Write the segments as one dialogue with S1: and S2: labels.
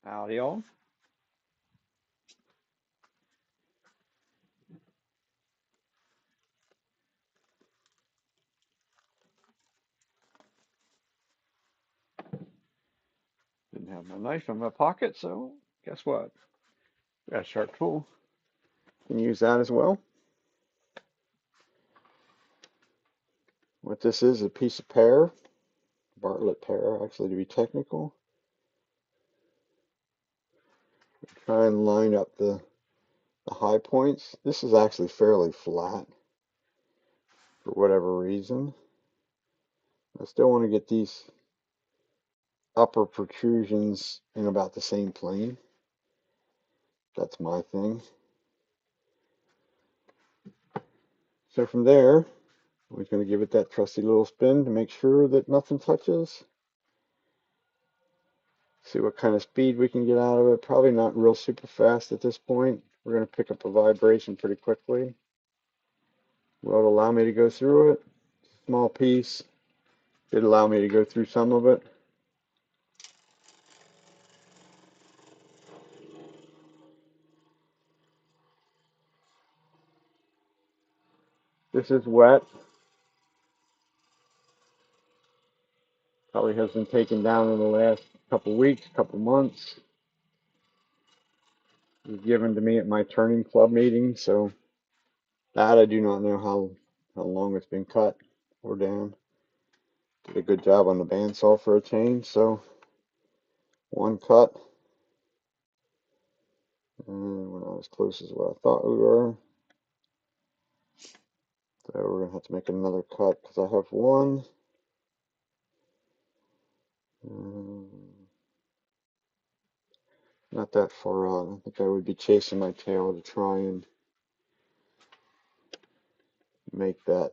S1: Howdy all. Didn't have my knife in my pocket, so guess what? Got a sharp tool. Can use that as well. What this is a piece of pear, Bartlett pear, actually to be technical. Try and line up the high points. This is actually fairly flat for whatever reason. I still want to get these upper protrusions in about the same plane. That's my thing. So from there, we're going to give it that trusty little spin to make sure that nothing touches. See what kind of speed we can get out of it. Probably not real super fast at this point. We're going to pick up a vibration pretty quickly. Will it allow me to go through it? Small piece. Did allow me to go through some of it. This is wet. Probably has been taken down in the last couple weeks, couple months. It was given to me at my turning club meeting, so that I do not know how long it's been cut or down. Did a good job on the bandsaw for a change, so one cut. And we're not as close as what I thought we were. So we're going to have to make another cut because I have one. Not that far out. I think I would be chasing my tail to try and make that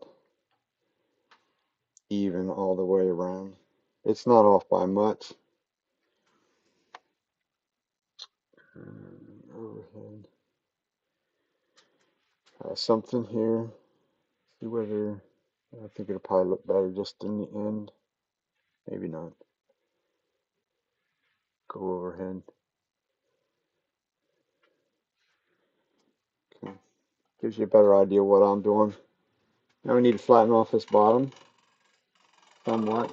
S1: even all the way around. It's not off by much. Overhead. Try something here. See whether I think it'll probably look better just in the end. Maybe not. Go overhead. Okay. Gives you a better idea what I'm doing. Now we need to flatten off this bottom somewhat.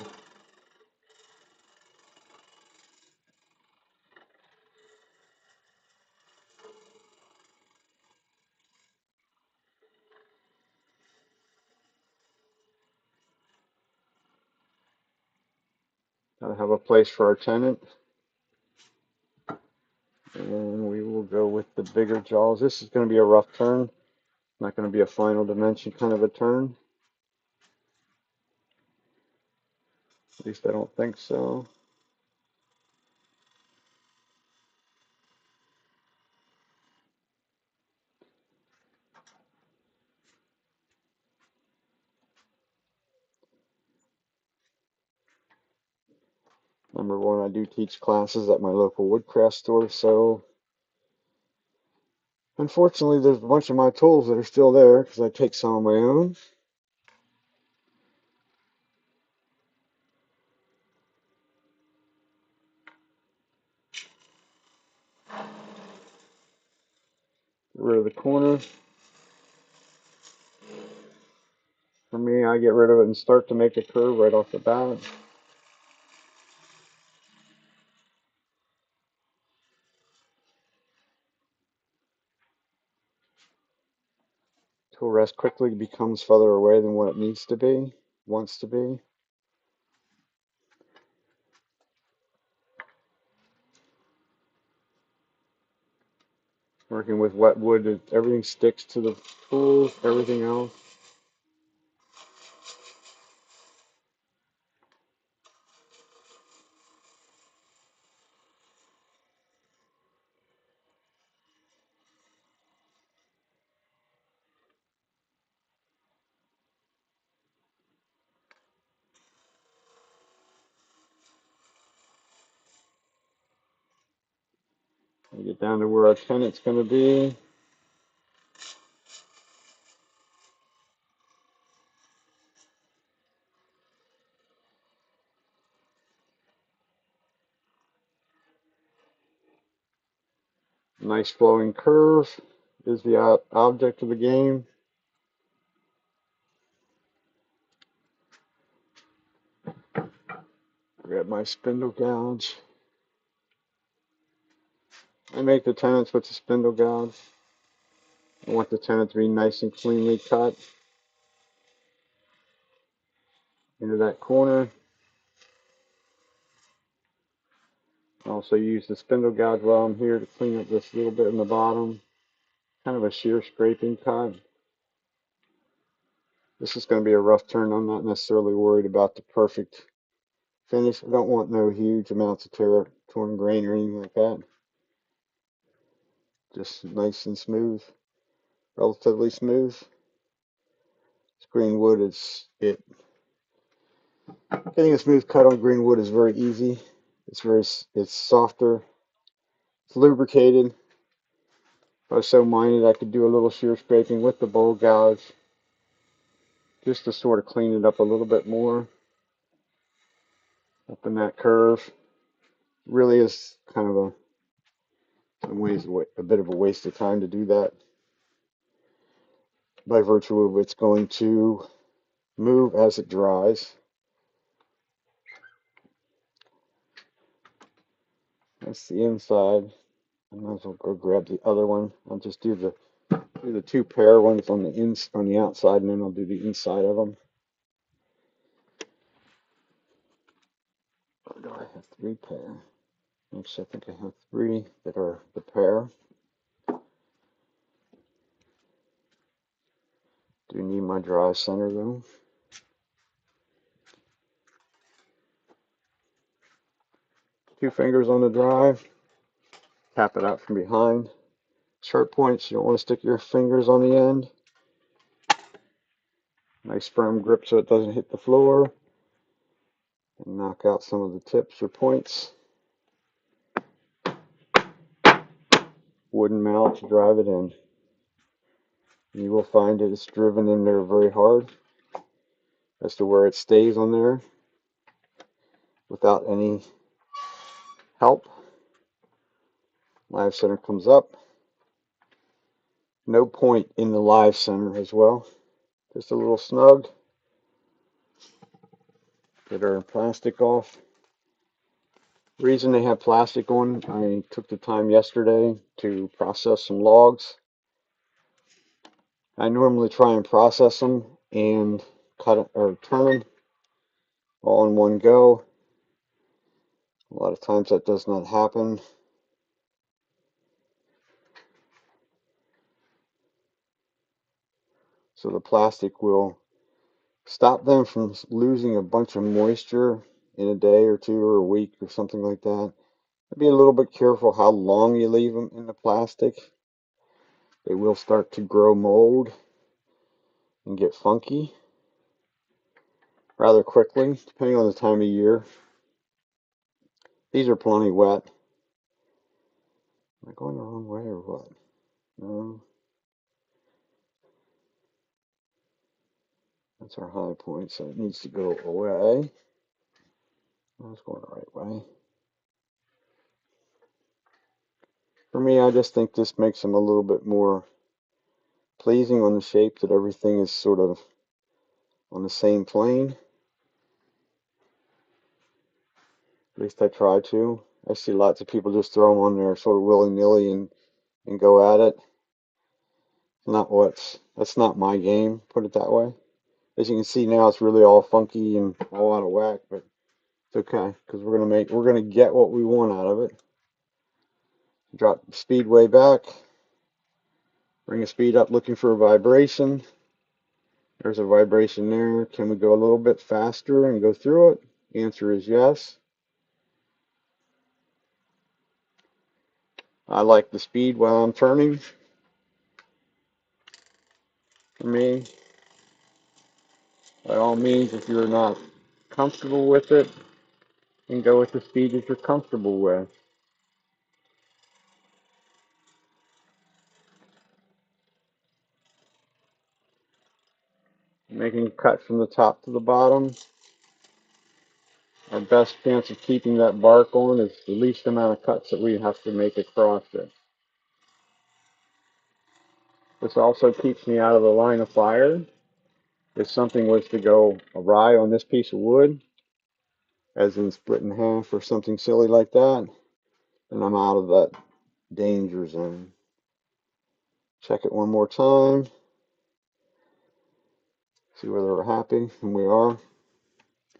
S1: Gotta have a place for our tenant. And we will go with the bigger jaws. This is going to be a rough turn. Not going to be a final dimension kind of a turn. At least I don't think so. Number one, I do teach classes at my local woodcraft store, so unfortunately there's a bunch of my tools that are still there because I take some of my own. Get rid of the corner. For me, I get rid of it and start to make a curve right off the bat. Tool rest quickly becomes further away than what it needs to be, wants to be. Working with wet wood, everything sticks to the tools, everything else. We get down to where our tenant's going to be. Nice flowing curve is the object of the game. Grab my spindle gouge. I make the tenons with the spindle gouge. I want the tenon to be nice and cleanly cut into that corner. I also use the spindle gouge while I'm here to clean up this little bit in the bottom. Kind of a shear scraping cut. This is going to be a rough turn. I'm not necessarily worried about the perfect finish. I don't want no huge amounts of torn grain or anything like that. Just nice and smooth, relatively smooth. This green wood is it. Getting a smooth cut on green wood is very easy. It's softer. It's lubricated. If I was so minded, I could do a little shear scraping with the bowl gouge just to sort of clean it up a little bit more up in that curve. Really is kind of in ways a bit of a waste of time to do that by virtue of it's going to move as it dries. That's the inside. I might as well go grab the other one. I'll just do the two pair ones on the outside, and then I'll do the inside of them. Or do I have three pair? Actually, I think I have three that are the pair. Do need my dry center though. Two fingers on the drive. Tap it out from behind. Sharp points, you don't want to stick your fingers on the end. Nice firm grip so it doesn't hit the floor. And knock out some of the tips or points. Wooden mallet to drive it in. You will find it is driven in there very hard as to where it stays on there without any help. Live center comes up. No point in the live center as well. Just a little snug. Get our plastic off. The reason they have plastic on, I took the time yesterday to process some logs. I normally try and process them and cut or turn them all in one go. A lot of times that does not happen. So the plastic will stop them from losing a bunch of moisture in a day or two or a week or something like that. Be a little bit careful how long you leave them in the plastic. They will start to grow mold and get funky rather quickly, depending on the time of year. These are plenty wet. Am I going the wrong way or what? No. That's our high point, so it needs to go away. I was going the right way. For me, I just think this makes them a little bit more pleasing on the shape, that everything is sort of on the same plane. At least I try to. I see lots of people just throw them on there sort of willy-nilly and go at it. That's not my game, put it that way. As you can see now, it's really all funky and all out of whack, but it's okay because we're gonna get what we want out of it. Drop the speed way back, bring the speed up, looking for a vibration. There's a vibration there. Can we go a little bit faster and go through it? The answer is yes. I like the speed while I'm turning. For me, by all means, if you're not comfortable with it, then go with the speed that you're comfortable with. Making a cut from the top to the bottom. Our best chance of keeping that bark on is the least amount of cuts that we have to make across it. This also keeps me out of the line of fire. If something was to go awry on this piece of wood, as in split in half or something silly like that, then I'm out of that danger zone. Check it one more time. See whether we're happy, and we are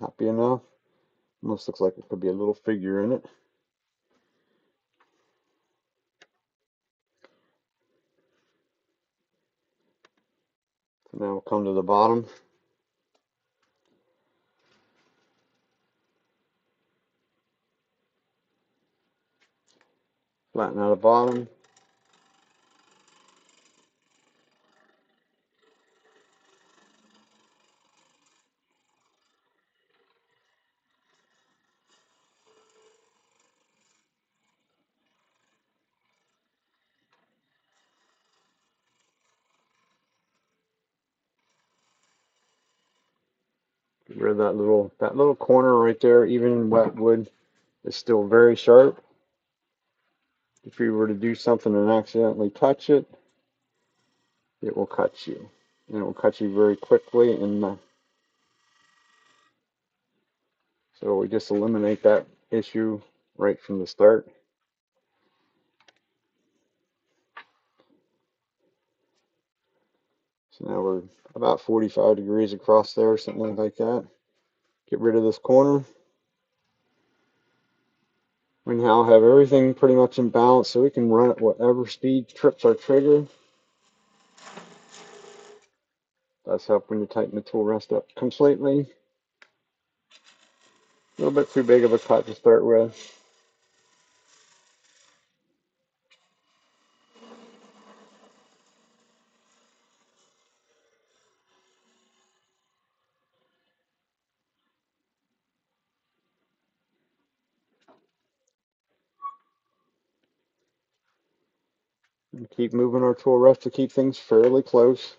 S1: happy enough. Almost looks like it could be a little figure in it. So now we'll come to the bottom. Flatten out the bottom. Get rid of that little corner right there, even in wet wood, is still very sharp. If you were to do something and accidentally touch it, it will cut you. And it will cut you very quickly. And so we just eliminate that issue right from the start. So now we're about 45 degrees across there, something like that. Get rid of this corner. We now have everything pretty much in balance, so we can run at whatever speed trips our trigger. Does help when you tighten the tool rest up completely. A little bit too big of a cut to start with. And keep moving our tool rest to keep things fairly close.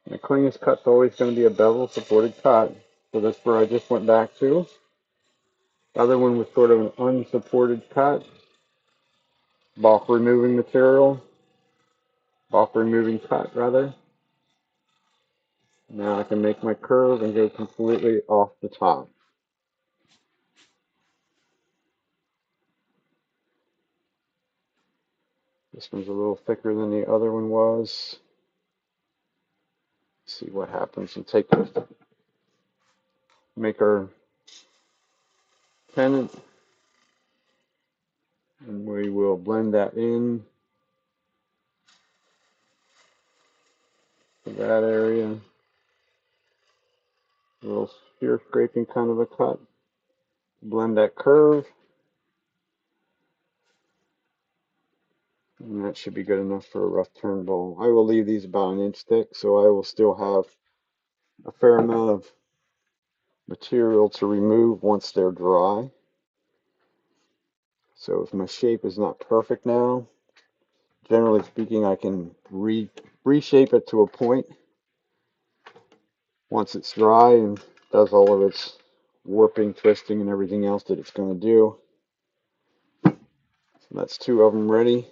S1: And the cleanest cut's always going to be a bevel supported cut. So that's where I just went back to. The other one was sort of an unsupported cut. Bulk removing material. Bulk removing cut, rather. Now I can make my curve and go completely off the top. This one's a little thicker than the other one was. Let's see what happens. And make our pennant, and we will blend that in to that area. A little spear scraping kind of a cut. Blend that curve. And that should be good enough for a rough turn bowl. I will leave these about an inch thick, so I will still have a fair amount of material to remove once they're dry. So if my shape is not perfect now, generally speaking, I can reshape it to a point once it's dry and does all of its warping, twisting, and everything else that it's going to do. So that's two of them ready,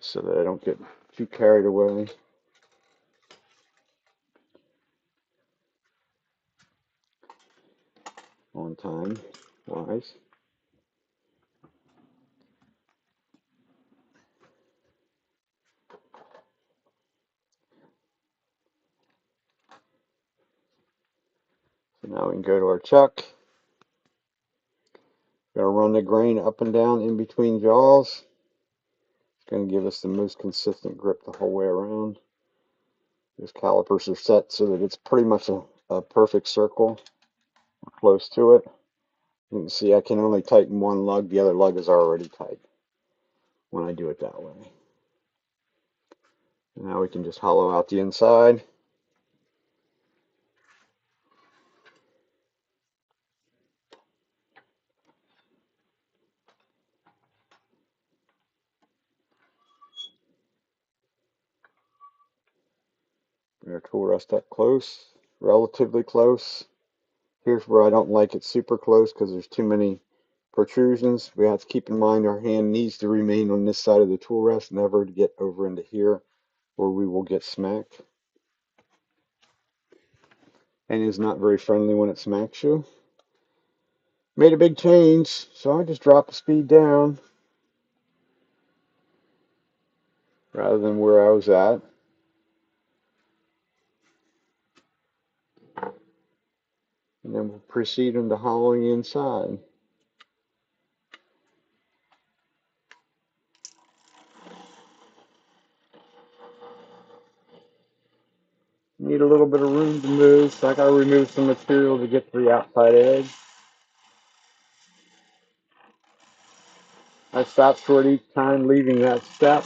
S1: so that I don't get too carried away on time wise. So now we can go to our chuck. Going to run the grain up and down in between jaws. It's going to give us the most consistent grip the whole way around. These calipers are set so that it's pretty much a perfect circle, or close to it. You can see I can only tighten one lug, the other lug is already tight. when I do it that way. And now we can just hollow out the inside. Bring our tool rest up close, relatively close. Here's where I don't like it super close because there's too many protrusions. We have to keep in mind our hand needs to remain on this side of the tool rest, never to get over into here or we will get smacked. And it's not very friendly when it smacks you. Made a big change, so I just dropped the speed down rather than where I was at. And then we'll proceed into hollowing inside. Need a little bit of room to move, so I gotta remove some material to get to the outside edge. I stop short each time leaving that step.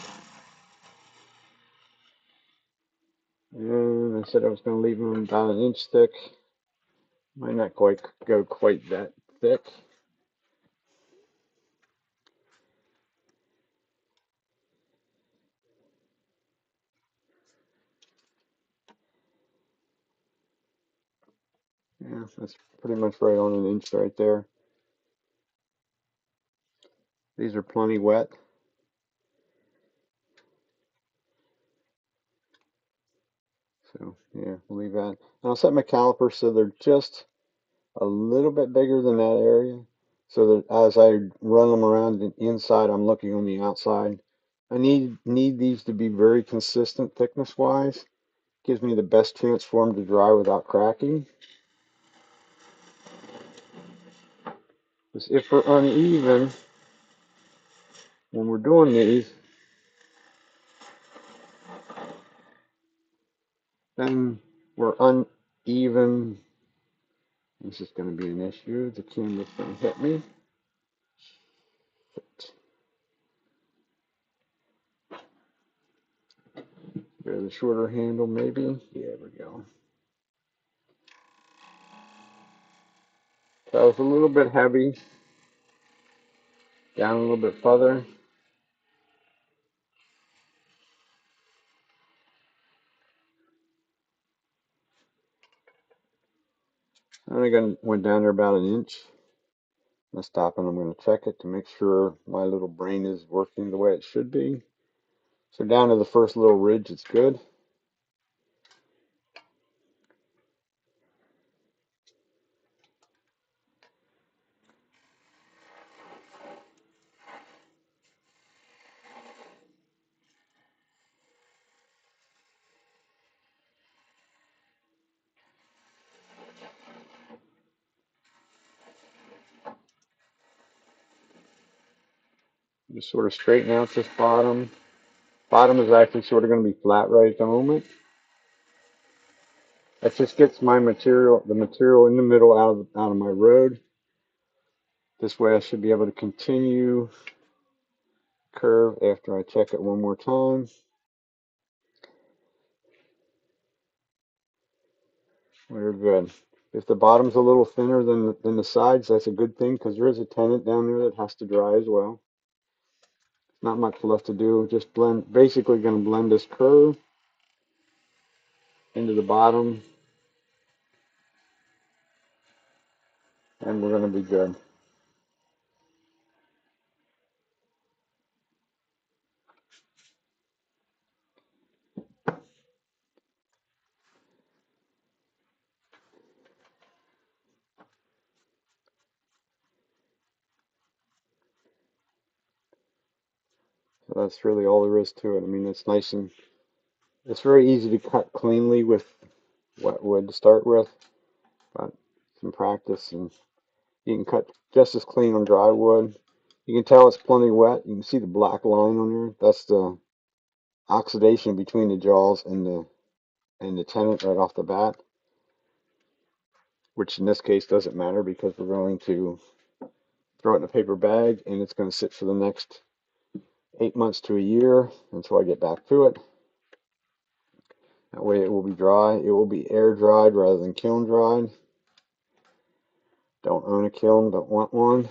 S1: And I said I was going to leave them about an inch thick. Might not quite go quite that thick. Yeah, that's pretty much right on an inch right there. These are plenty wet. So yeah, we'll leave that. And I'll set my caliper so they're just a little bit bigger than that area. So that as I run them around the inside, I'm looking on the outside. I need these to be very consistent thickness wise. Gives me the best chance for them to dry without cracking. Because if we're uneven when we're doing these, then we're uneven. This is going to be an issue. The camera's going to hit me. There's a shorter handle, maybe. Yeah, there we go. That was a little bit heavy. Down a little bit further. I went down there about an inch. I'm going to stop and I'm going to check it to make sure my little brain is working the way it should be. So down to the first little ridge, it's good. Just sort of straighten out this bottom. Bottom is actually sort of going to be flat right at the moment. That just gets my material, the material in the middle out of my road. This way I should be able to continue curve after I check it one more time. We're good. If the bottom's a little thinner than the sides, that's a good thing because there is a tenant down there that has to dry as well. Not much left to do. Just blend, basically going to blend this curve into the bottom and we're going to be good. So that's really all there is to it. I mean, it's nice and it's very easy to cut cleanly with wet wood to start with, but some practice and you can cut just as clean on dry wood. You can tell it's plenty wet. You can see the black line on there. That's the oxidation between the jaws and the tenant right off the bat, which in this case doesn't matter because we're going to throw it in a paper bag and it's going to sit for the next 8 months to a year until I get back to it. That way it will be dry. It will be air dried rather than kiln dried. Don't own a kiln, but want one.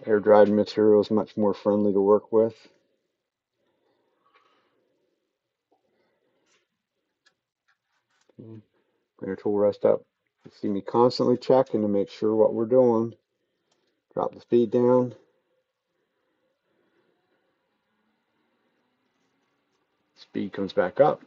S1: Air dried material is much more friendly to work with. Bring your tool rest up. You see me constantly checking to make sure what we're doing. Drop the speed down. Speed comes back up.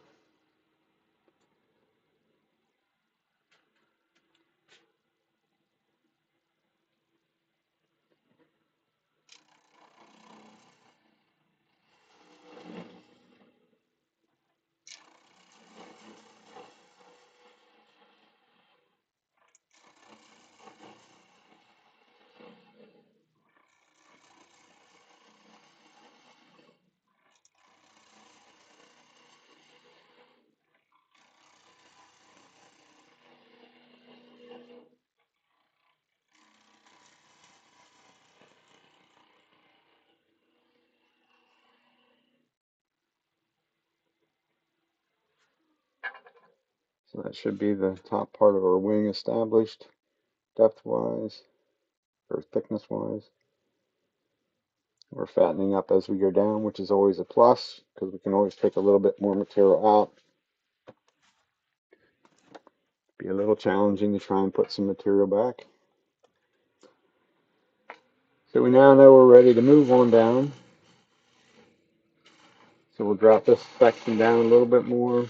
S1: So that should be the top part of our wing established, depth-wise, or thickness-wise. We're fattening up as we go down, which is always a plus, because we can always take a little bit more material out. Be a little challenging to try and put some material back. So we now know we're ready to move on down. So we'll drop this section down a little bit more.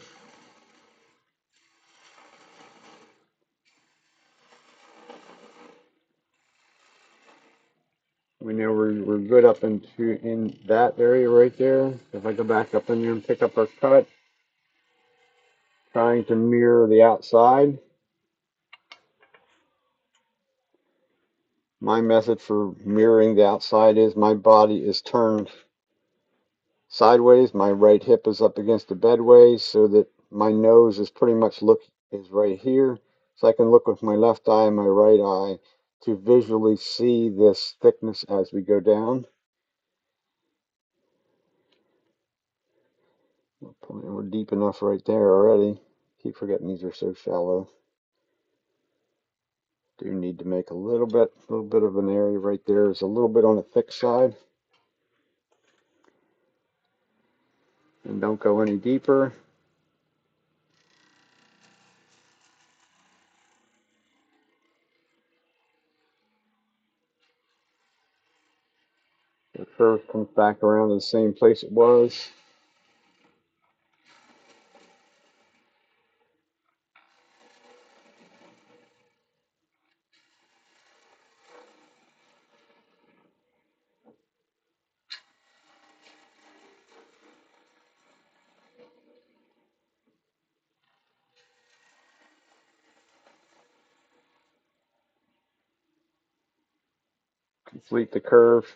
S1: We know we're good up in that area right there. If I go back up in there and pick up our cut, trying to mirror the outside. My method for mirroring the outside is my body is turned sideways. My right hip is up against the bedway so that my nose is pretty much is right here. So I can look with my left eye and my right eye to visually see this thickness as we go down. We're deep enough right there already. Keep forgetting these are so shallow. Do need to make a little bit of an area right there. Is a little bit on the thick side. And don't go any deeper. The curve comes back around to the same place it was. Complete the curve.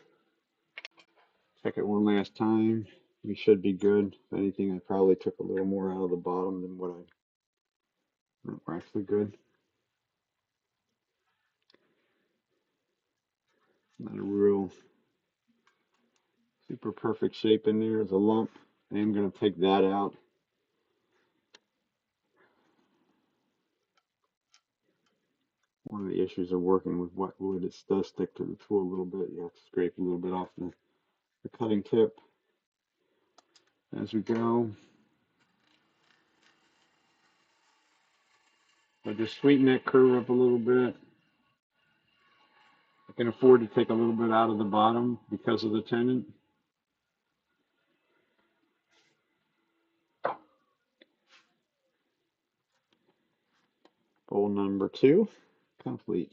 S1: Check it one last time. We should be good. If anything, I probably took a little more out of the bottom than what we're actually good. Not a real super perfect shape in there. There's a lump. I am going to take that out. One of the issues of working with wet wood, it does stick to the tool a little bit. You have to scrape a little bit off the cutting tip as we go. I just sweeten that curve up a little bit. I can afford to take a little bit out of the bottom because of the tenon. Bowl number 2, complete.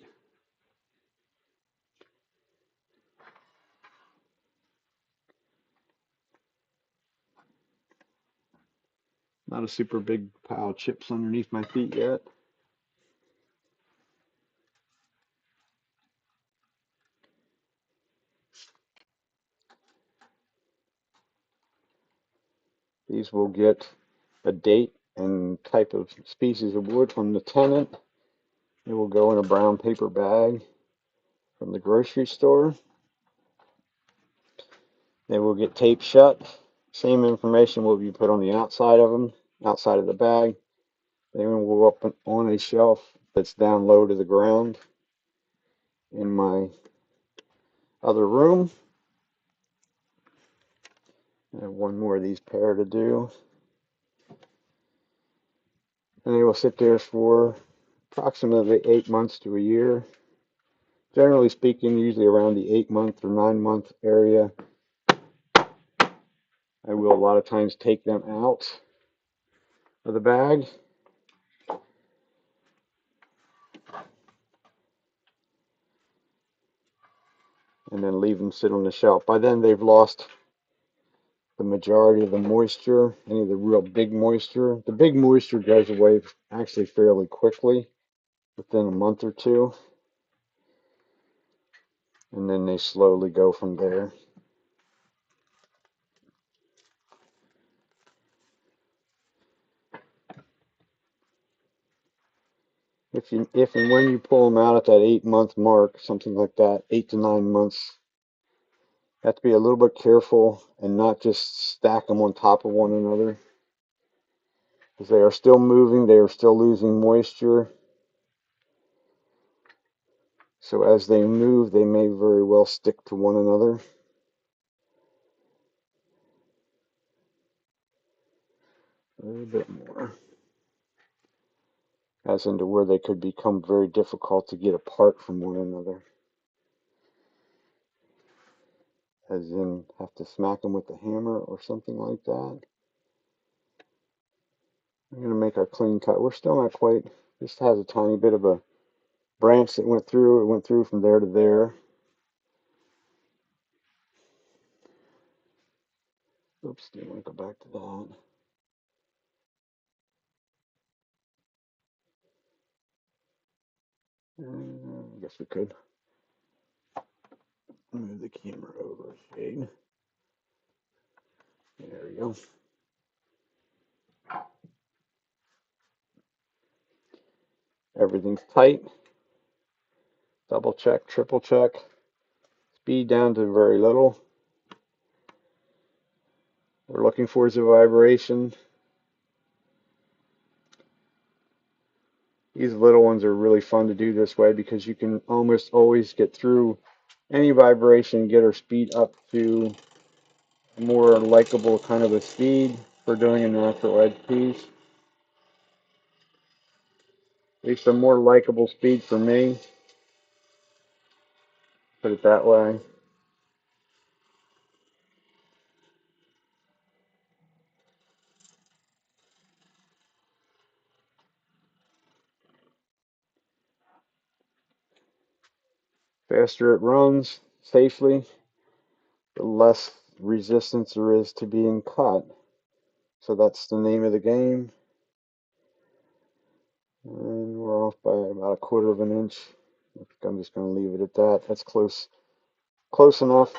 S1: Not a super big pile of chips underneath my feet yet. These will get a date and type of species of wood from the tenant. It will go in a brown paper bag from the grocery store. They will get taped shut. Same information will be put on the outside of them, outside of the bag. They will go up on a shelf that's down low to the ground in my other room. I have one more of these pair to do. And they will sit there for approximately 8 months to a year. Generally speaking, usually around the 8-month or 9-month area. I will a lot of times take them out of the bag. And then leave them sit on the shelf. By then they've lost the majority of the moisture, any of the real big moisture. The big moisture goes away actually fairly quickly, within a month or two. And then they slowly go from there. If and when you pull them out at that 8-month mark, something like that, 8 to 9 months, you have to be a little bit careful and not just stack them on top of one another, because they are still moving, they are still losing moisture. So as they move, they may very well stick to one another. A little bit more. As into where they could become very difficult to get apart from one another. As in, have to smack them with a hammer or something like that. I'm going to make our clean cut. We're still not quite, this has a tiny bit of a branch that went through. It went through from there to there. Oops, didn't want to go back to that. I guess we could move the camera over a shade. There we go. Everything's tight. Double check, triple check. Speed down to very little. What we're looking for is a vibration. These little ones are really fun to do this way because you can almost always get through any vibration, get our speed up to a more likable kind of a speed for doing a natural edge piece. At least a more likable speed for me. Put it that way. Faster it runs safely, the less resistance there is to being cut. So that's the name of the game. And we're off by about a quarter of an inch. I think I'm just going to leave it at that. That's close enough.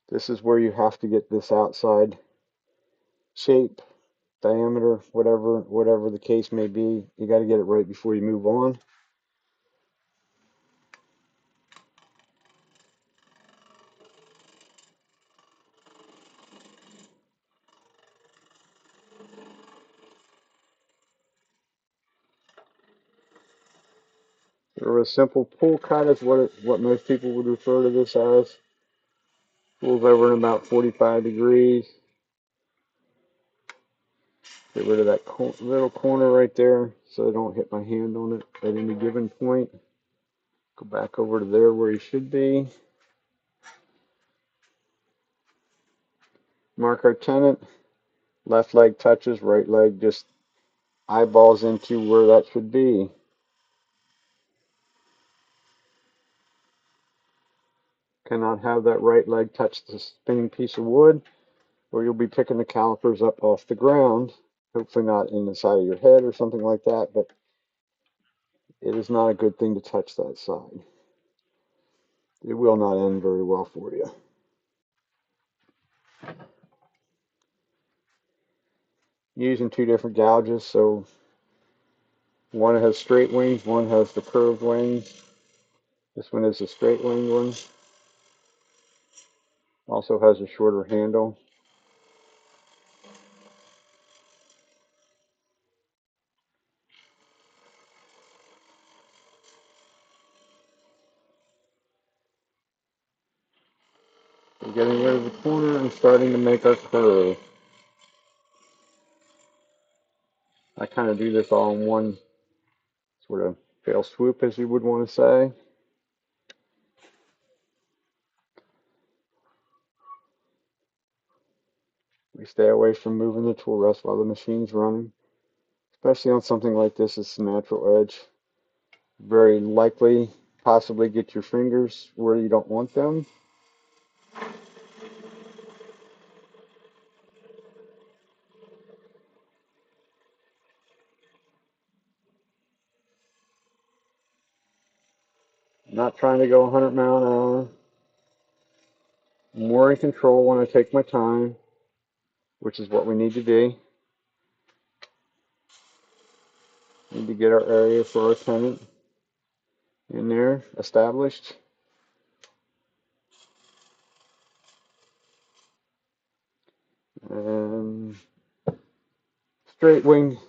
S1: This is where you have to get this outside shape, diameter, whatever the case may be. You got to get it right before you move on. Or a simple pull cut is what most people would refer to this as. Pulls over in about 45 degrees. Get rid of that little corner right there so I don't hit my hand on it at any given point. Go back over to there where you should be. Mark our tenon. Left leg touches, right leg just eyeballs into where that should be. Cannot have that right leg touch the spinning piece of wood, or you'll be picking the calipers up off the ground. Hopefully not in the side of your head or something like that, but it is not a good thing to touch that side. It will not end very well for you. Using two different gouges, so One has straight wings, one has the curved wings. This one is a straight winged one. Also has a shorter handle. We're getting rid of the corner and starting to make our curve. I kind of do this all in one sort of fail swoop, as you would want to say. We stay away from moving the tool rest while the machine's running, especially on something like this. It's a natural edge. Very likely, possibly get your fingers where you don't want them. I'm not trying to go 100 mile an hour. I'm more in control when I take my time, which is what we need to be. We need to get our area for our tenant in there established. And the straight wing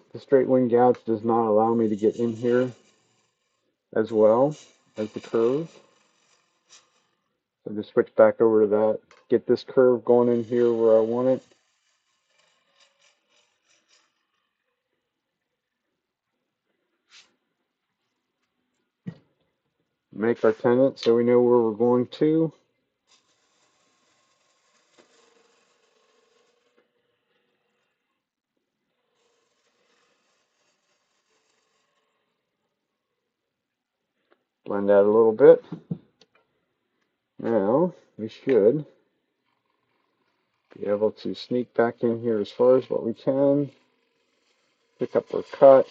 S1: gouge does not allow me to get in here as well as the curve. So just switch back over to that. Get this curve going in here where I want it. Make our tenon so we know where we're going to. Blend that a little bit. Now we should be able to sneak back in here as far as what we can. Pick up our cut.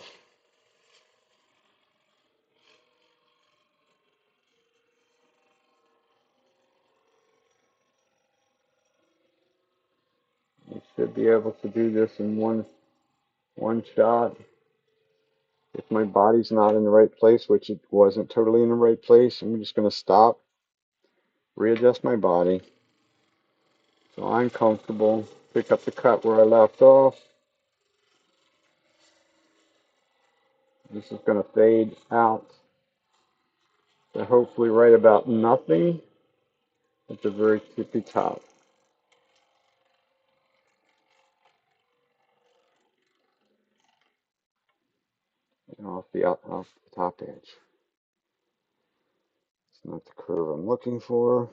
S1: We should be able to do this in one shot. If my body's not in the right place, which it wasn't totally in the right place, I'm just going to stop, readjust my body so I'm comfortable. Pick up the cut where I left off. This is going to fade out to hopefully right about nothing at the very tippy top. And off the top edge. It's not the curve I'm looking for.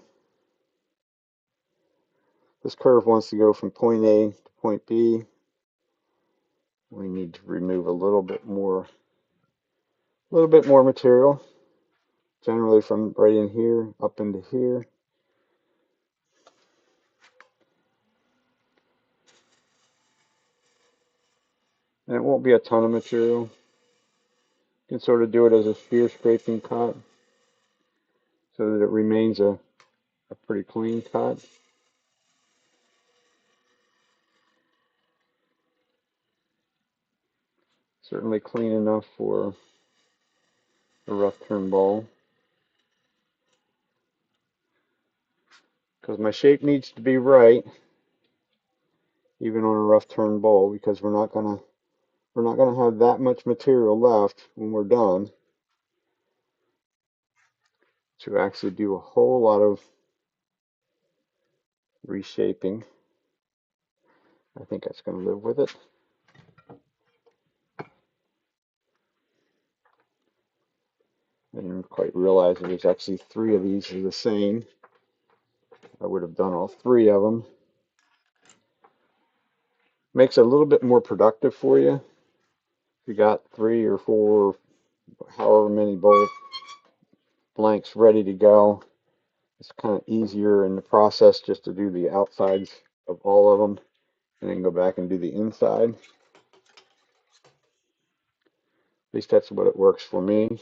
S1: This curve wants to go from point A to point B. We need to remove a little bit more material. Generally from right in here up into here. And it won't be a ton of material. You can sort of do it as a spear scraping cut so that it remains a pretty clean cut. Certainly clean enough for a rough turn bowl. Because my shape needs to be right, even on a rough turn bowl, because we're not gonna have that much material left when we're done to actually do a whole lot of reshaping. I think that's going to live with it. I didn't quite realize that there's actually 3 of these are the same. I would have done all 3 of them. Makes it a little bit more productive for you. If you got 3 or 4, however many bowl blanks ready to go, it's kind of easier in the process just to do the outsides of all of them and then go back and do the inside. At least that's what it works for me.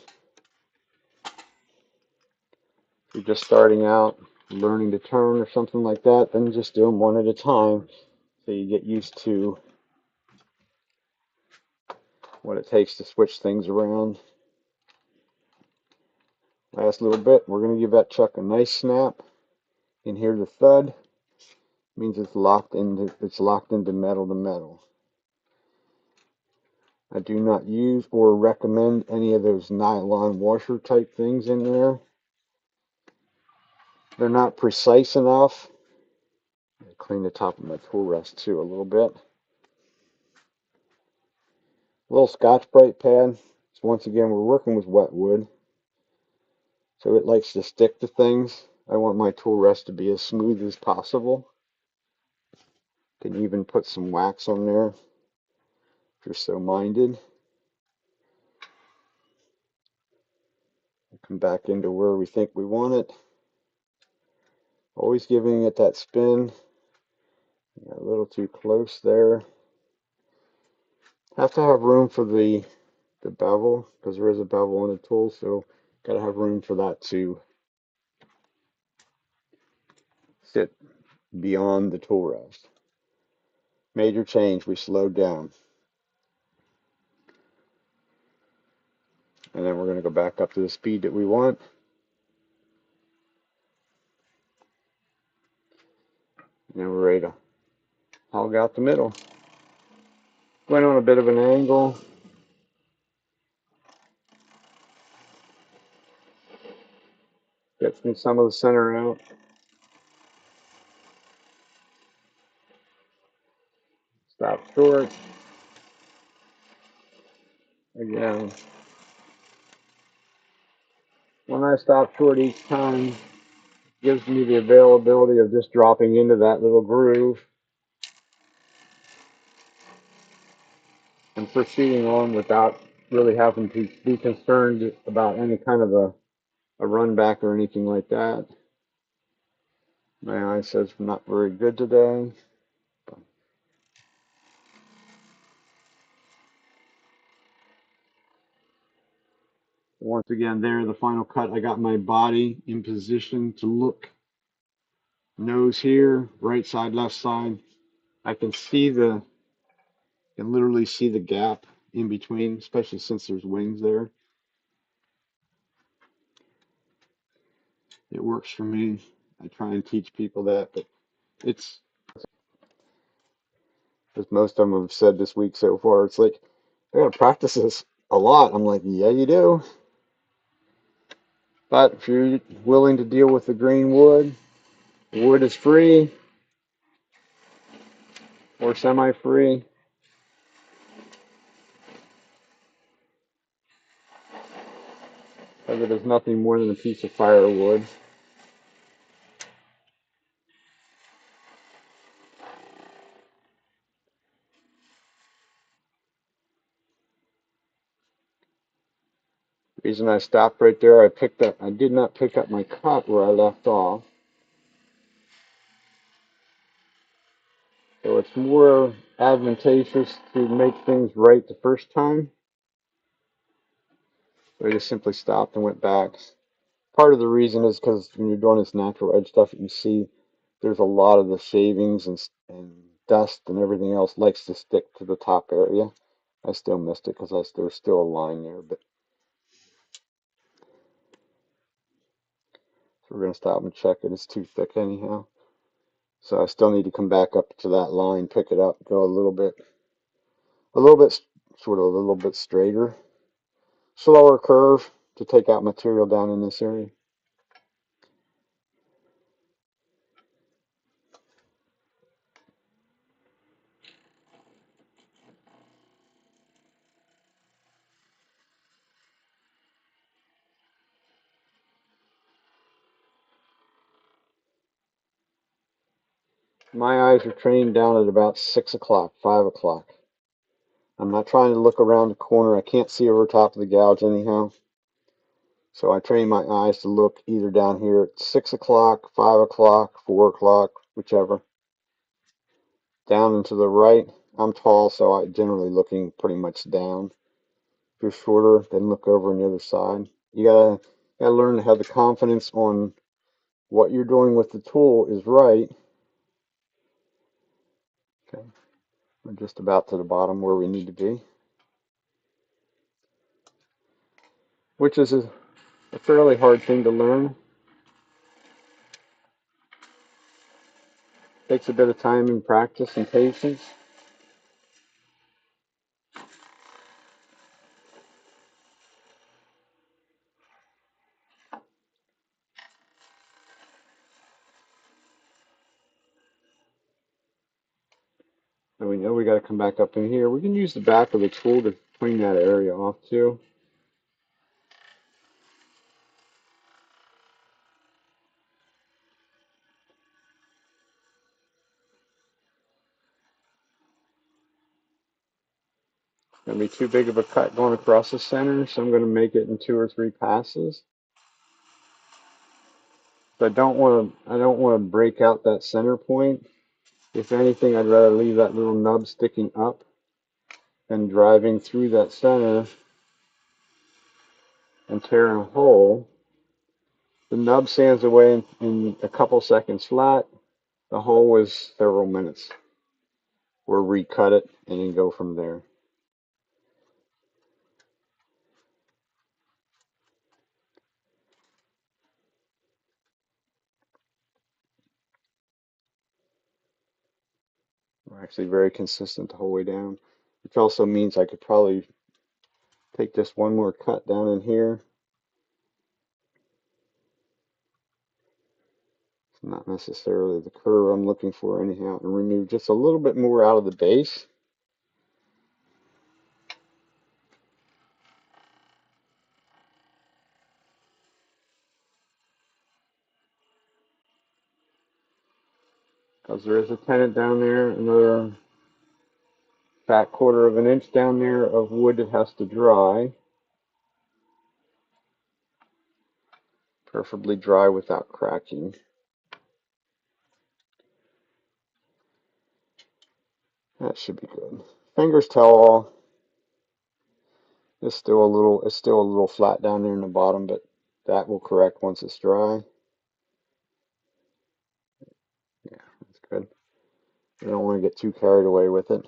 S1: If you're just starting out, learning to turn or something like that, then just do them one at a time so you get used to what it takes to switch things around. Last little bit, we're going to give that chuck a nice snap. And hear the thud, means it's locked into metal to metal. I do not use or recommend any of those nylon washer type things in there. They're not precise enough. I clean the top of my tool rest too a little bit. A little Scotch-Brite pad. So once again, we're working with wet wood, so it likes to stick to things. I want my tool rest to be as smooth as possible. Can even put some wax on there if you're so minded. Come back into where we think we want it. Always giving it that spin. A little too close there. Have to have room for the bevel, because there is a bevel in the tool, so got to have room for that to sit beyond the tool rest. Major change, we slowed down. And then we're going to go back up to the speed that we want. And then we're ready to hog out the middle. Went on a bit of an angle. Gets me some of the center out. Stop short. Again. When I stop short each time, gives me the availability of just dropping into that little groove and proceeding on without really having to be concerned about any kind of a run back or anything like that. My eye says not very good today. Once again, there, the final cut, I got my body in position to look. Nose here, right side, left side. I can literally see the gap in between, especially since there's wings there. It works for me. I try and teach people that, but it's, as most of them have said this week so far, it's like, I gotta practice this a lot. I'm like, yeah, you do. But if you're willing to deal with the green wood, wood is free or semi-free. Because it is nothing more than a piece of firewood. The reason I stopped right there, I did not pick up my cut where I left off. So it's more advantageous to make things right the first time. So I just simply stopped and went back. Part of the reason is because when you're doing this natural edge stuff, you see there's a lot of the shavings and dust and everything else likes to stick to the top area. I still missed it because there's still a line there, but so we're going to stop and check it. It's too thick anyhow. So I still need to come back up to that line, pick it up, go a little bit, sort of a little bit straighter, slower curve to take out material down in this area. My eyes are trained down at about 6 o'clock, 5 o'clock. I'm not trying to look around the corner. I can't see over top of the gouge anyhow. So I train my eyes to look either down here at 6 o'clock, 5 o'clock, 4 o'clock, whichever. Down and to the right. I'm tall, so I'm generally looking pretty much down. If you're shorter, then look over on the other side. You gotta learn to have the confidence on what you're doing with the tool is right. Okay, we're just about to the bottom where we need to be. which is a fairly hard thing to learn. Takes a bit of time and practice and patience. And we know we got to come back up in here. We can use the back of the tool to clean that area off too. Gonna be too big of a cut going across the center, so I'm gonna make it in 2 or 3 passes. But I don't want to break out that center point. If anything, I'd rather leave that little nub sticking up than driving through that center and tearing a hole. The nub sands away in a couple seconds flat. The hole was several minutes. We'll recut it and then go from there. We're actually very consistent the whole way down, which also means I could probably take just one more cut down in here. It's not necessarily the curve I'm looking for anyhow, and remove just a little bit more out of the base. Because there is a tenon down there, another fat 1/4 of an inch down there of wood that has to dry. Preferably dry without cracking. That should be good. Fingers tell all. It's still a little flat down there in the bottom, but that will correct once it's dry. Yeah, that's good. I don't want to get too carried away with it.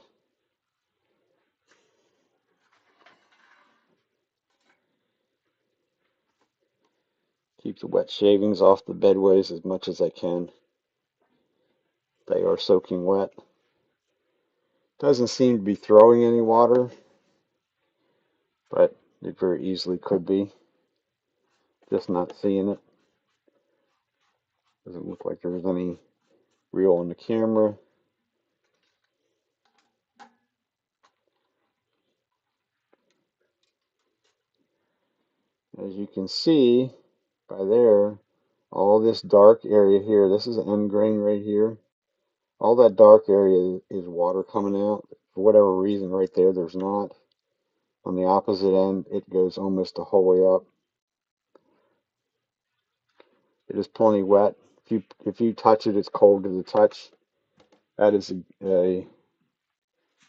S1: Keep the wet shavings off the bedways as much as I can. They are soaking wet. Doesn't seem to be throwing any water, but it very easily could be. Just not seeing it. Doesn't look like there's any reel on the camera. As you can see by there, all this dark area here, this is an end grain right here. All that dark area is water coming out. For whatever reason right there, there's not. On the opposite end, it goes almost the whole way up. It is plenty wet. If you touch it, it's cold to the touch. That is a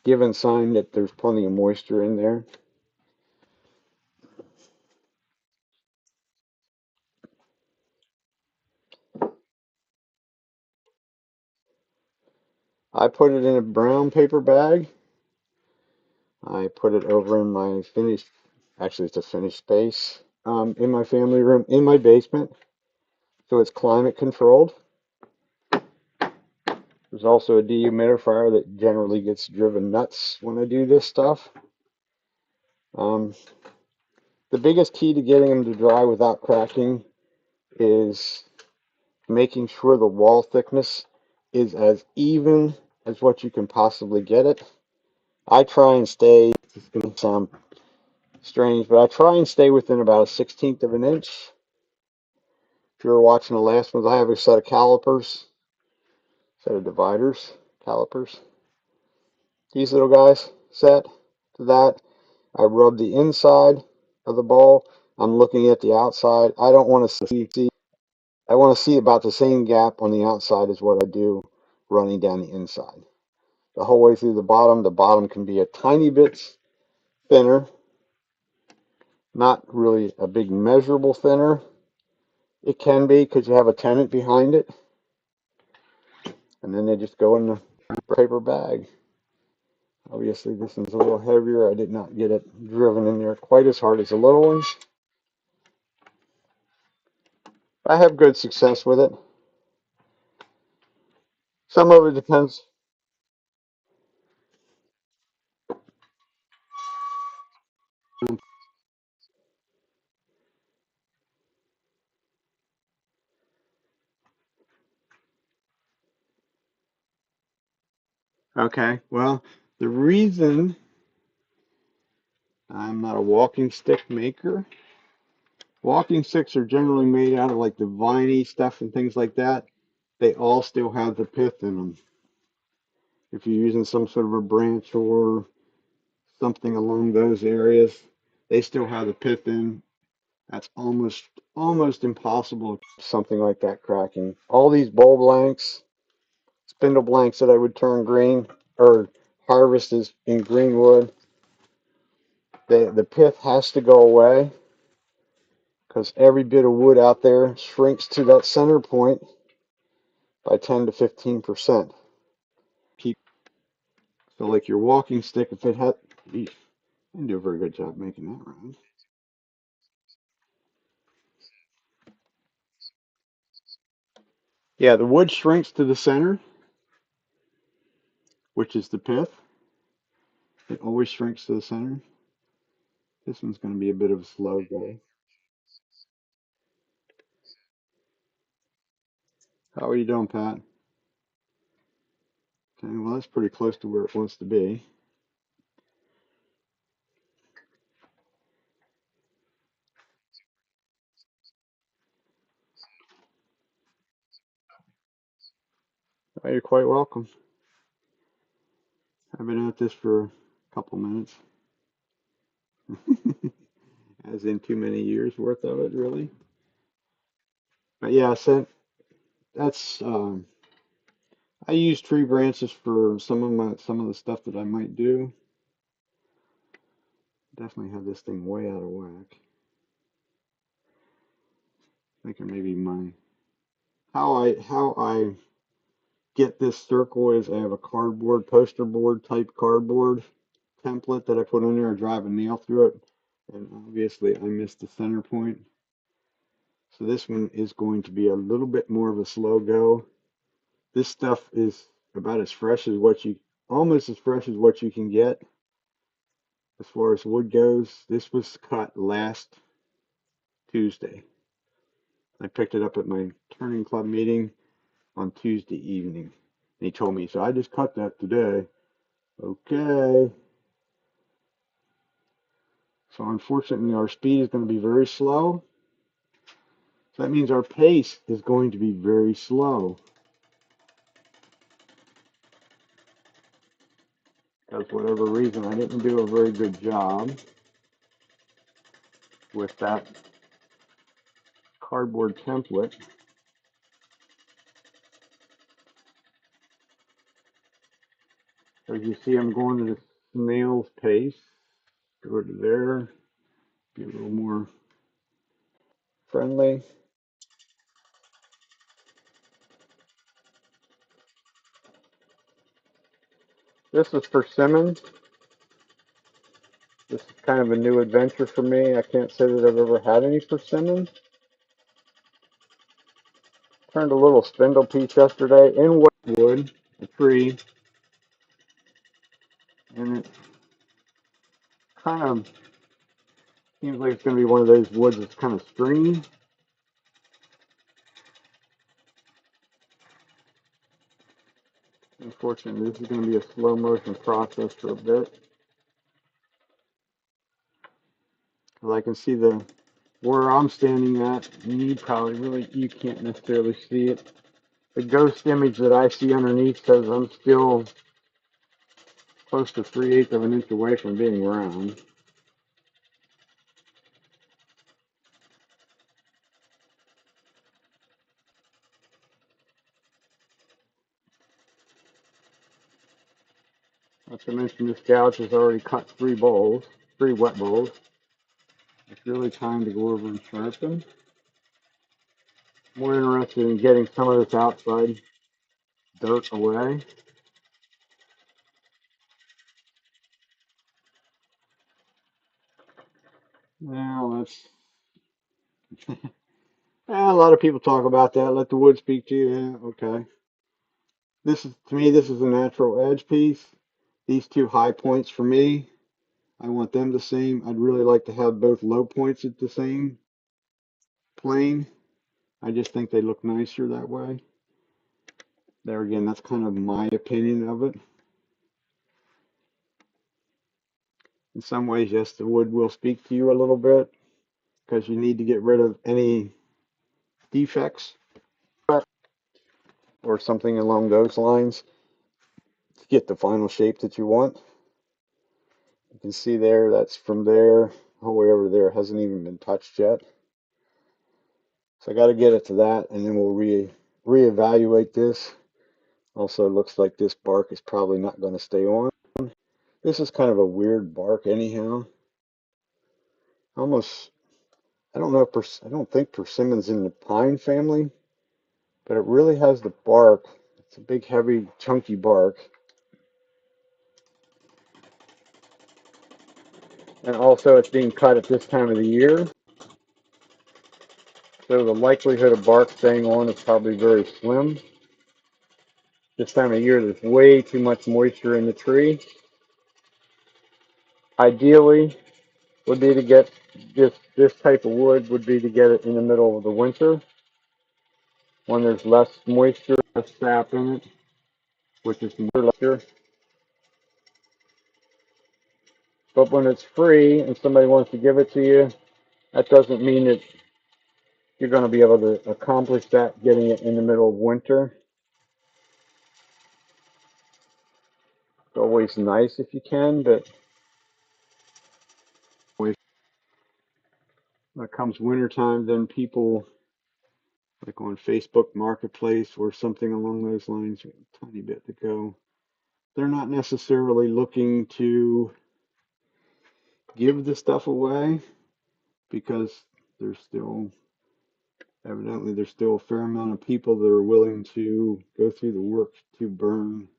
S1: given sign that there's plenty of moisture in there. I put it in a brown paper bag. I put it over in my finished, actually it's a finished space, in my family room, in my basement. So it's climate controlled. There's also a dehumidifier that generally gets driven nuts when I do this stuff. The biggest key to getting them to dry without cracking is making sure the wall thickness is as even as what you can possibly get it. I try and stay, it's going to sound strange, but I try and stay within about a 1/16 of an inch. If you were watching the last ones, I have a set of calipers, set of dividers, calipers. These little guys set to that. I rub the inside of the ball. I'm looking at the outside. I don't want to see, I want to see about the same gap on the outside as what I do running down the inside. The whole way through the bottom can be a tiny bit thinner. Not really a big measurable thinner. It can be because you have a tenant behind it. And then they just go in the paper bag. Obviously this one's a little heavier. I did not get it driven in there quite as hard as the little ones. I have good success with it. Some of it depends. Okay, well, the reason I'm not a walking stick maker, walking sticks are generally made out of like the viney stuff and things like that. They all still have the pith in them. If you're using some sort of a branch or something along those areas, they still have the pith in. That's almost impossible. Something like that cracking. All these bowl blanks, spindle blanks that I would turn green or harvest is in green wood. The pith has to go away because every bit of wood out there shrinks to that center point by 10 to 15%. So like your walking stick, if it had, you didn't do a very good job making that round. Yeah, the wood shrinks to the center, which is the pith. It always shrinks to the center. This one's going to be a bit of a slow go. How are you doing, Pat? Okay, well, that's pretty close to where it wants to be. Oh, you're quite welcome. I've been at this for a couple minutes. As in too many years worth of it, really. But yeah, so that's I use tree branches for some of the stuff that I might do. Definitely have this thing way out of whack. Thinking maybe my how I get this circle is I have a cardboard poster board type cardboard template that I put in there and drive a nail through it. And obviously I missed the center point. So this one is going to be a little bit more of a slow go. This stuff is about as fresh as almost as fresh as what you can get as far as wood goes. This was cut last Tuesday. I picked it up at my turning club meeting on Tuesday evening. And he told me, so I just cut that today. Okay. So unfortunately, our speed is going to be very slow. So that means our pace is going to be very slow. Because for whatever reason, I didn't do a very good job with that cardboard template. As you see, I'm going to the snail's pace. Go to there. Be a little more friendly. This is persimmon. This is kind of a new adventure for me. I can't say that I've ever had any persimmon. Turned a little spindle piece yesterday in wood, a tree, and it kind of seems like it's going to be one of those woods that's kind of stringy. Unfortunately, this is going to be a slow motion process for a bit. Because I can see where I'm standing at, you can't necessarily see it. The ghost image that I see underneath says I'm still close to 3/8 of an inch away from being round. Not to mention this gouge has already cut 3 wet bowls. It's really time to go over and sharpen. More interested in getting some of this outside dirt away. Now A lot of people talk about that. Let the wood speak to you. Yeah, okay. This is to me. This is a natural edge piece. These two high points for me, I want them the same. I'd really like to have both low points at the same plane. I just think they look nicer that way. There again, that's kind of my opinion of it. In some ways, yes, the wood will speak to you a little bit because you need to get rid of any defects or something along those lines to get the final shape that you want. You can see there, that's from there all the way over there. It hasn't even been touched yet. So I got to get it to that, and then we'll reevaluate this. Also, looks like this bark is probably not going to stay on. This is kind of a weird bark anyhow. Almost, I don't know if I don't think persimmon's in the pine family, but it really has the bark. It's a big, heavy, chunky bark. And also it's being cut at this time of the year. So the likelihood of bark staying on is probably very slim. This time of year, there's way too much moisture in the tree. Ideally, would be to get this type of wood would be to get it in the middle of the winter when there's less moisture, less sap in it, which is more moisture. But when it's free and somebody wants to give it to you, that doesn't mean that you're going to be able to accomplish that getting it in the middle of winter. It's always nice if you can, but when it comes wintertime, then people, like on Facebook Marketplace or something along those lines, a tiny bit to go, they're not necessarily looking to give the stuff away because there's still, evidently, there's still a fair amount of people that are willing to go through the work to burn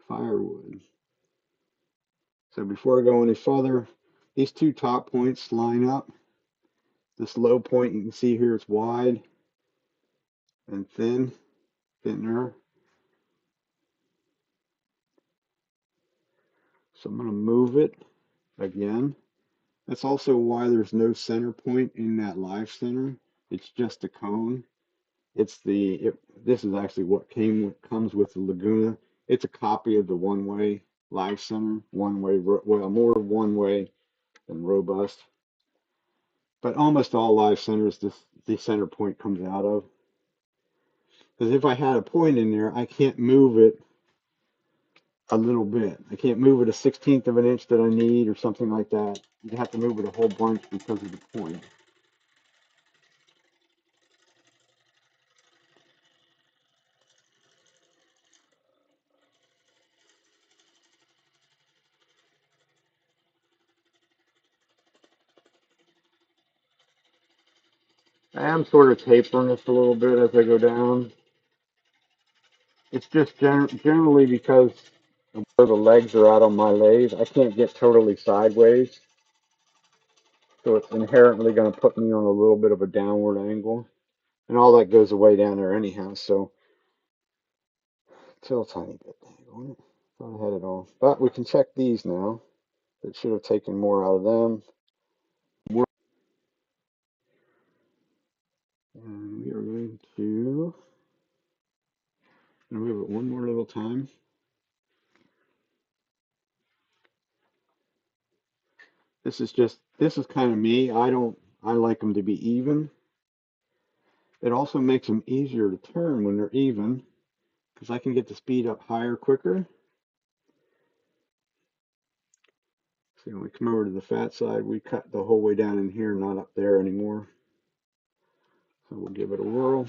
S1: firewood. So before I go any further, these two top points line up. This low point you can see here is wide and thinner. So I'm going to move it again. That's also why there's no center point in that live center. It's just a cone. This is actually what comes with the Laguna. It's a copy of the one-way live center, one-way, well, more one-way than robust. But almost all live centers, the center point comes out of. Because if I had a point in there, I can't move it a little bit. I can't move it a 16th of an inch that I need or something like that. You have to move it a whole bunch because of the point. I am sort of tapering this a little bit as I go down. It's just generally because of where the legs are out on my lathe. I can't get totally sideways. So it's inherently going to put me on a little bit of a downward angle. And all that goes away down there anyhow. So still a tiny bit angle. Thought I had it all. But we can check these now. It should have taken more out of them. And we are going to move it one more little time. This is kind of me. I like them to be even. It also makes them easier to turn when they're even because I can get the speed up higher quicker. So when we come over to the fat side, we cut the whole way down in here, not up there anymore. So we'll give it a whirl.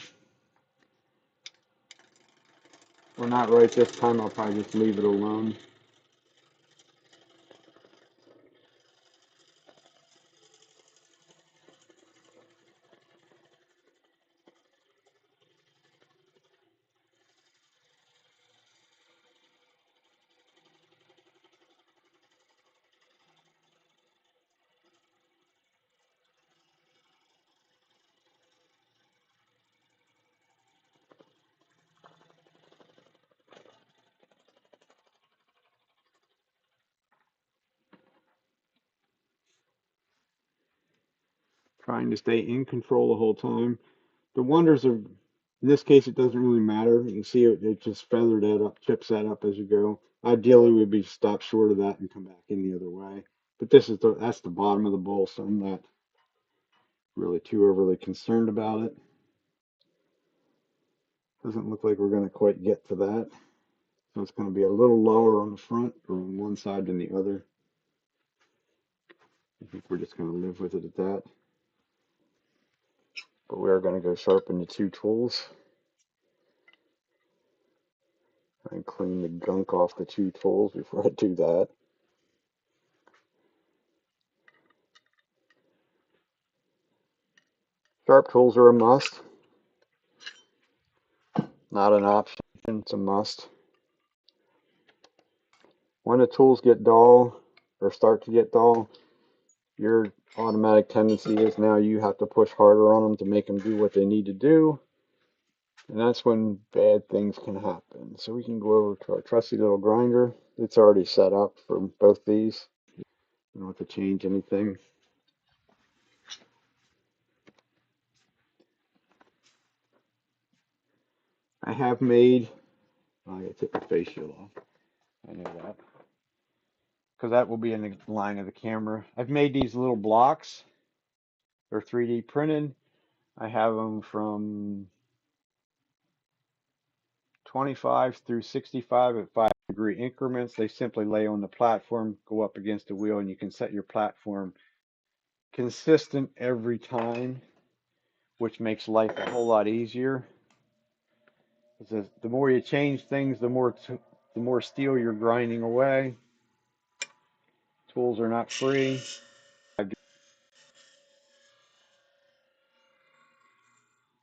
S1: Or not right this time, I'll probably just leave it alone. trying to stay in control the whole time. The wonders of, in this case, it doesn't really matter. You can see it just feathered that up, chips that up as you go. Ideally, we'd be stopped short of that and come back in the other way. But that's the bottom of the bowl, so I'm not really too overly concerned about it. Doesn't look like we're going to quite get to that. So it's going to be a little lower on the front or on one side than the other. I think we're just going to live with it at that. But we are going to go sharpen the two tools and clean the gunk off the two tools before I do that. Sharp tools are a must, not an option. It's a must. When the tools get dull or start to get dull, your automatic tendency is now you have to push harder on them to make them do what they need to do. And that's when bad things can happen. So we can go over to our trusty little grinder. It's already set up for both these. You don't have to change anything. I have made, I gotta take the face shield off. I know that. Because that will be in the line of the camera. I've made these little blocks. They're 3D printed. I have them from 25 through 65 at 5-degree increments. They simply lay on the platform, go up against the wheel, and you can set your platform consistent every time, which makes life a whole lot easier. Because the more you change things, the more steel you're grinding away. Tools are not free.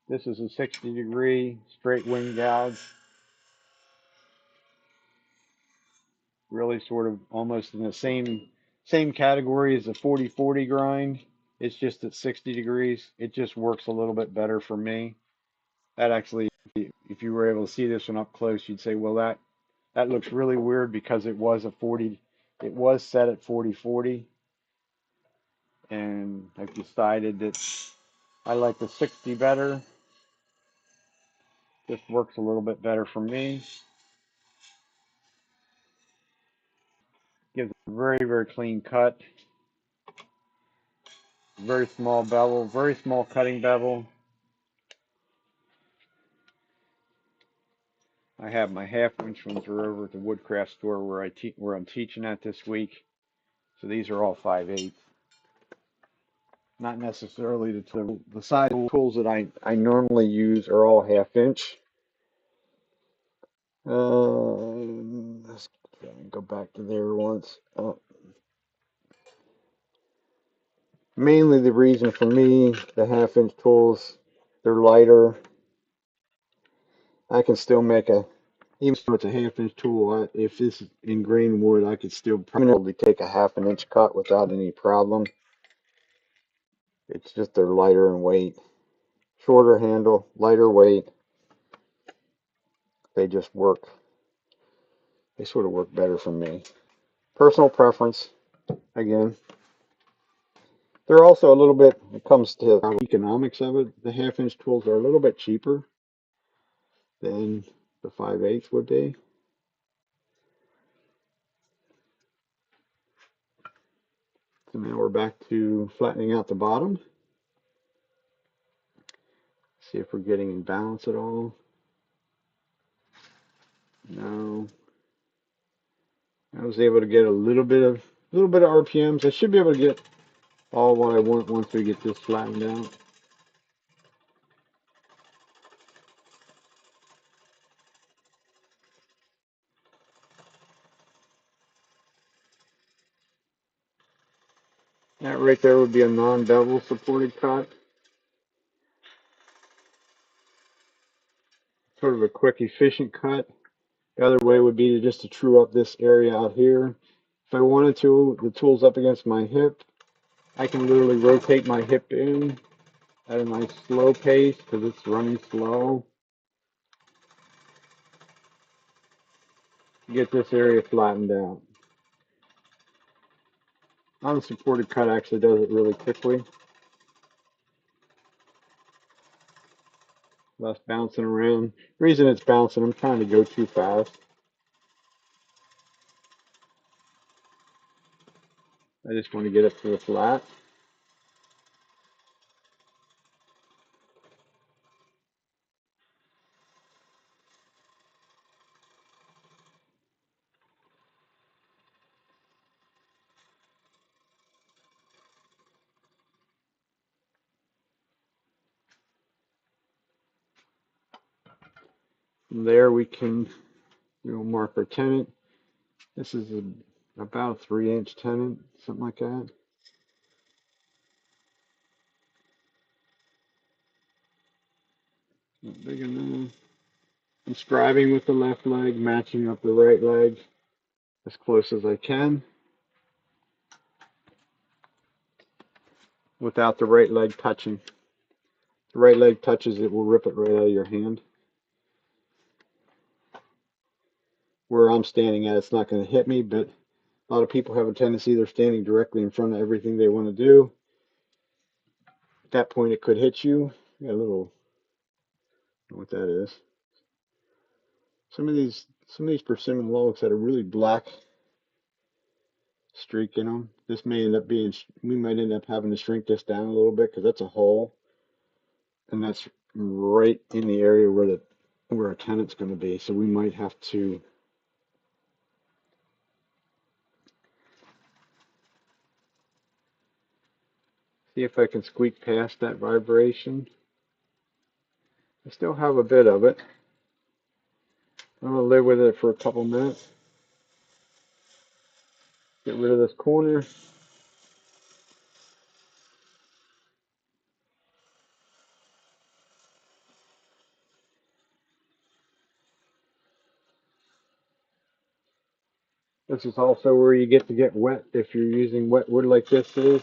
S1: This is a 60-degree straight wing gouge. Really sort of almost in the same category as a 40-40 grind. It's just at 60 degrees. It just works a little bit better for me. That actually, if you were able to see this one up close, you'd say, well, that looks really weird because it was it was set at 40-40. And I've decided that I like the 60 better. Just works a little bit better for me. Gives a very, very clean cut. Very small bevel, very small cutting bevel. I have my half-inch ones are over at the Woodcraft store where I'm teaching at this week. So these are all 5/8. Not necessarily the size of tools that I normally use are all half-inch. Let's go back to there once. Mainly the reason for me, the half-inch tools, they're lighter. I can still make even though it's a half-inch tool, if this is in green wood, I could still probably take a half an inch cut without any problem. It's just they're lighter in weight. Shorter handle, lighter weight. They just work. They sort of work better for me. Personal preference, again. They're also a little bit, it comes to the economics of it, the half-inch tools are a little bit cheaper than the 5/8 would be. So now we're back to flattening out the bottom. See if we're getting in balance at all. No. I was able to get a little bit of RPMs. I should be able to get all what I want once we get this flattened out. That right there would be a non-bevel supported cut. Sort of a quick, efficient cut. The other way would be just to true up this area out here. If I wanted to, the tool's up against my hip. I can literally rotate my hip in at a nice slow pace because it's running slow. Get this area flattened out. Unsupported cut actually does it really quickly. less bouncing around. The reason it's bouncing, I'm trying to go too fast. I just want to get it to the flat. From there we can mark our tenant. This is about a 3-inch tenant, something like that. Not big enough. I'm scribing with the left leg, matching up the right leg as close as I can without the right leg touching. If the right leg touches, it will rip it right out of your hand. Where I'm standing at, it's not going to hit me, but a lot of people have a tendency they're standing directly in front of everything they want to do. At that point, it could hit you. Got a little, I don't know what that is. Some of these persimmon logs had a really black streak in them. This may end up being, we might end up having to shrink this down a little bit because that's a hole, and that's right in the area where our tenant's going to be. So we might have to see if I can squeak past that vibration. I still have a bit of it. I'm going to live with it for a couple minutes. Get rid of this corner. This is also where you get to get wet if you're using wet wood like this is.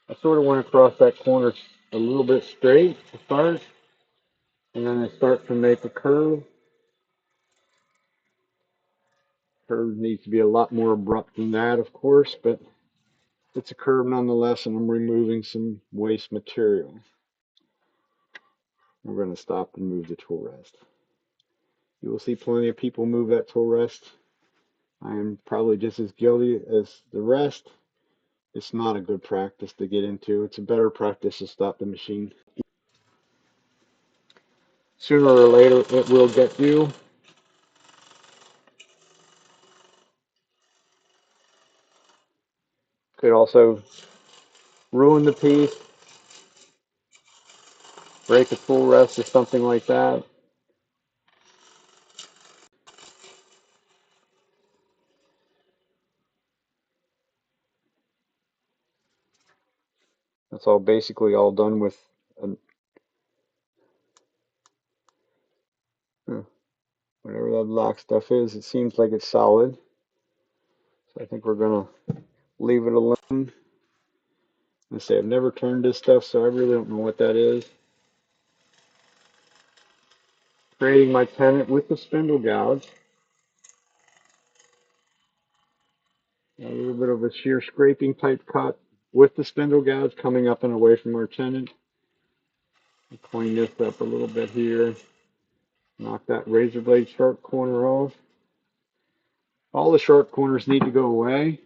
S1: I sort of want to cross that corner a little bit straight to start, and then I start to make a curve. Curve needs to be a lot more abrupt than that, of course, but it's a curve nonetheless, and I'm removing some waste material. We're going to stop and move the tool rest. You will see plenty of people move that tool rest. I am probably just as guilty as the rest. It's not a good practice to get into. It's a better practice to stop the machine. Sooner or later, it will get you. Could also ruin the piece, break a tool rest or something like that. That's all basically all done with whatever that black stuff is. It seems like it's solid. So I think we're going to leave it alone. I say I've never turned this stuff, so I really don't know what that is. Creating my tenon with the spindle gouge. A little bit of a shear scraping type cut with the spindle gouge coming up and away from our tenon. Clean this up a little bit here. Knock that razor blade sharp corner off. All the sharp corners need to go away,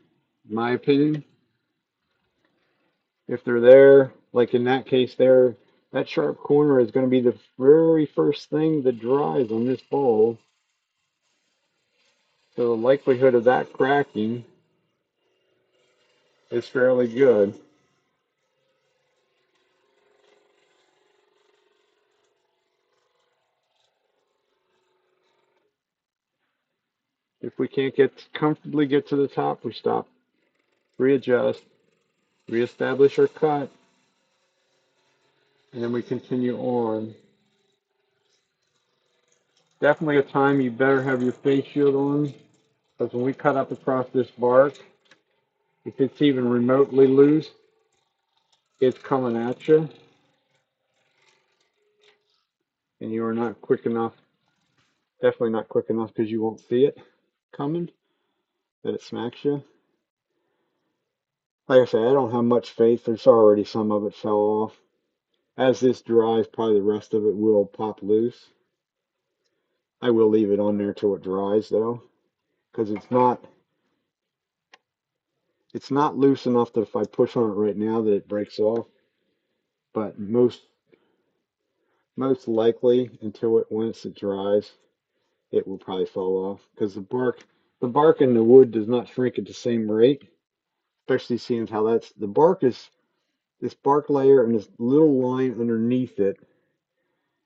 S1: in my opinion. If they're there, like in that case there, that sharp corner is going to be the very first thing that dries on this bowl. So the likelihood of that cracking is fairly good. If we can't comfortably get to the top, we stop, readjust, reestablish our cut, and then we continue on. Definitely a time you better have your face shield on, because when we cut up across this bark, if it's even remotely loose, it's coming at you, and you are not quick enough, definitely not quick enough because you won't see it coming, that it smacks you. Like I said, I don't have much faith. There's already some of it fell off. As this dries, probably the rest of it will pop loose. I will leave it on there till it dries though, because it's not loose enough that if I push on it right now that it breaks off. But most likely until once it dries, it will probably fall off because the bark in the wood does not shrink at the same rate. Especially seeing how the bark is this bark layer and this little line underneath it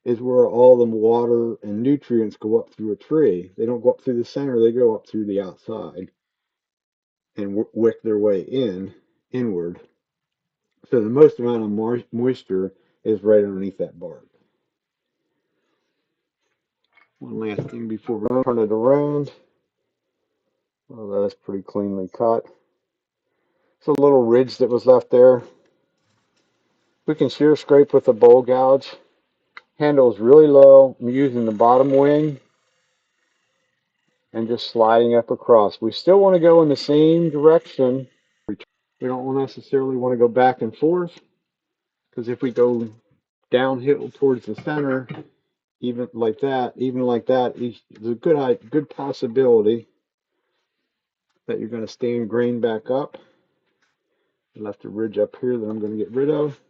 S1: is where all the water and nutrients go up through a tree. They don't go up through the center, they go up through the outside and wick their way inward. So the most amount of moisture is right underneath that bark. One last thing before we turn it around. Well, that's pretty cleanly cut. It's a little ridge that was left there. We can shear scrape with a bowl gouge. Handle is really low. I'm using the bottom wing and just sliding up across. We still want to go in the same direction. We don't necessarily want to go back and forth because if we go downhill towards the center, even like that, there's a good possibility that you're going to stand grain back up. I left a ridge up here that I'm going to get rid of.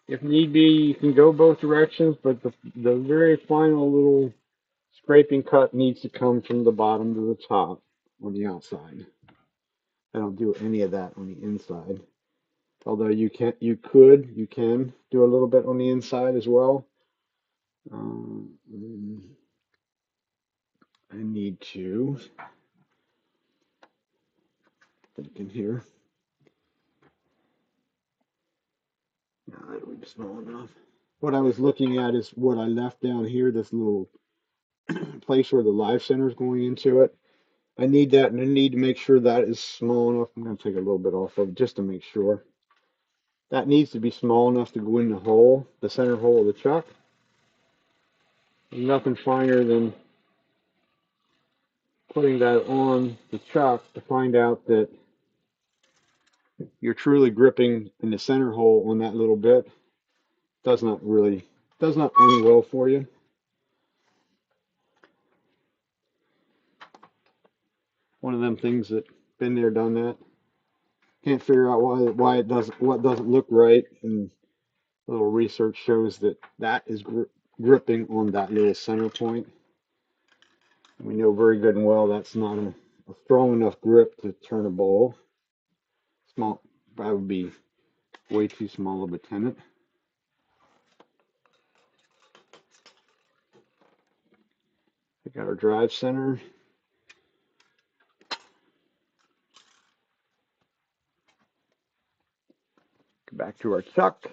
S1: If need be, you can go both directions, but the very final little scraping cut needs to come from the bottom to the top on the outside. I don't do any of that on the inside. Although you can do a little bit on the inside as well. Um, I need to think in here. No, that would be small enough. What I was looking at is what I left down here, this little place where the live center is going into it. I need that, and I need to make sure that is small enough. I'm going to take a little bit off of it just to make sure. That needs to be small enough to go in the hole, the center hole of the chuck. Nothing finer than putting that on the chuck to find out that you're truly gripping in the center hole on that little bit. Does not end well for you. One of them things that been there, done that. Can't figure out why it doesn't what doesn't look right, and a little research shows that is gripping on that little center point. And we know very good and well that's not a strong enough grip to turn a bowl. Small, that would be way too small of a tenon. We got our drive center. Go back to our chuck.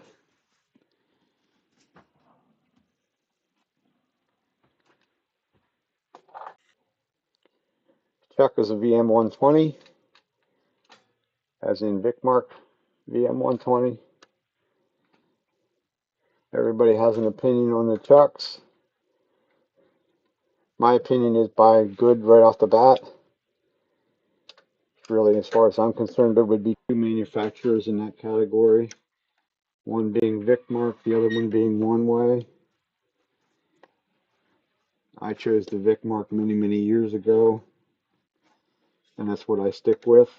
S1: Chuck is a VM120, as in Vicmark VM120. Everybody has an opinion on the chucks. My opinion is buy good right off the bat. Really, as far as I'm concerned, there would be two manufacturers in that category. One being Vicmark, the other one being One Way. I chose the Vicmark many, many years ago, and that's what I stick with.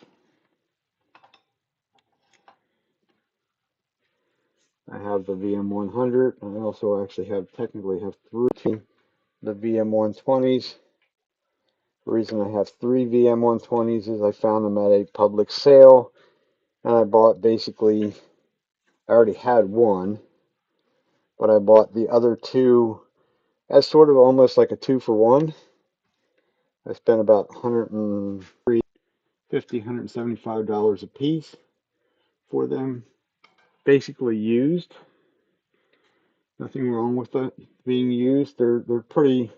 S1: I have the VM100. I also actually technically have three, the VM120s. The reason I have three VM120s is I found them at a public sale, and I bought basically, I already had one, but I bought the other two as sort of almost like a 2-for-1. I spent about $150, $175 a piece for them. Basically used. Nothing wrong with that being used. They're pretty,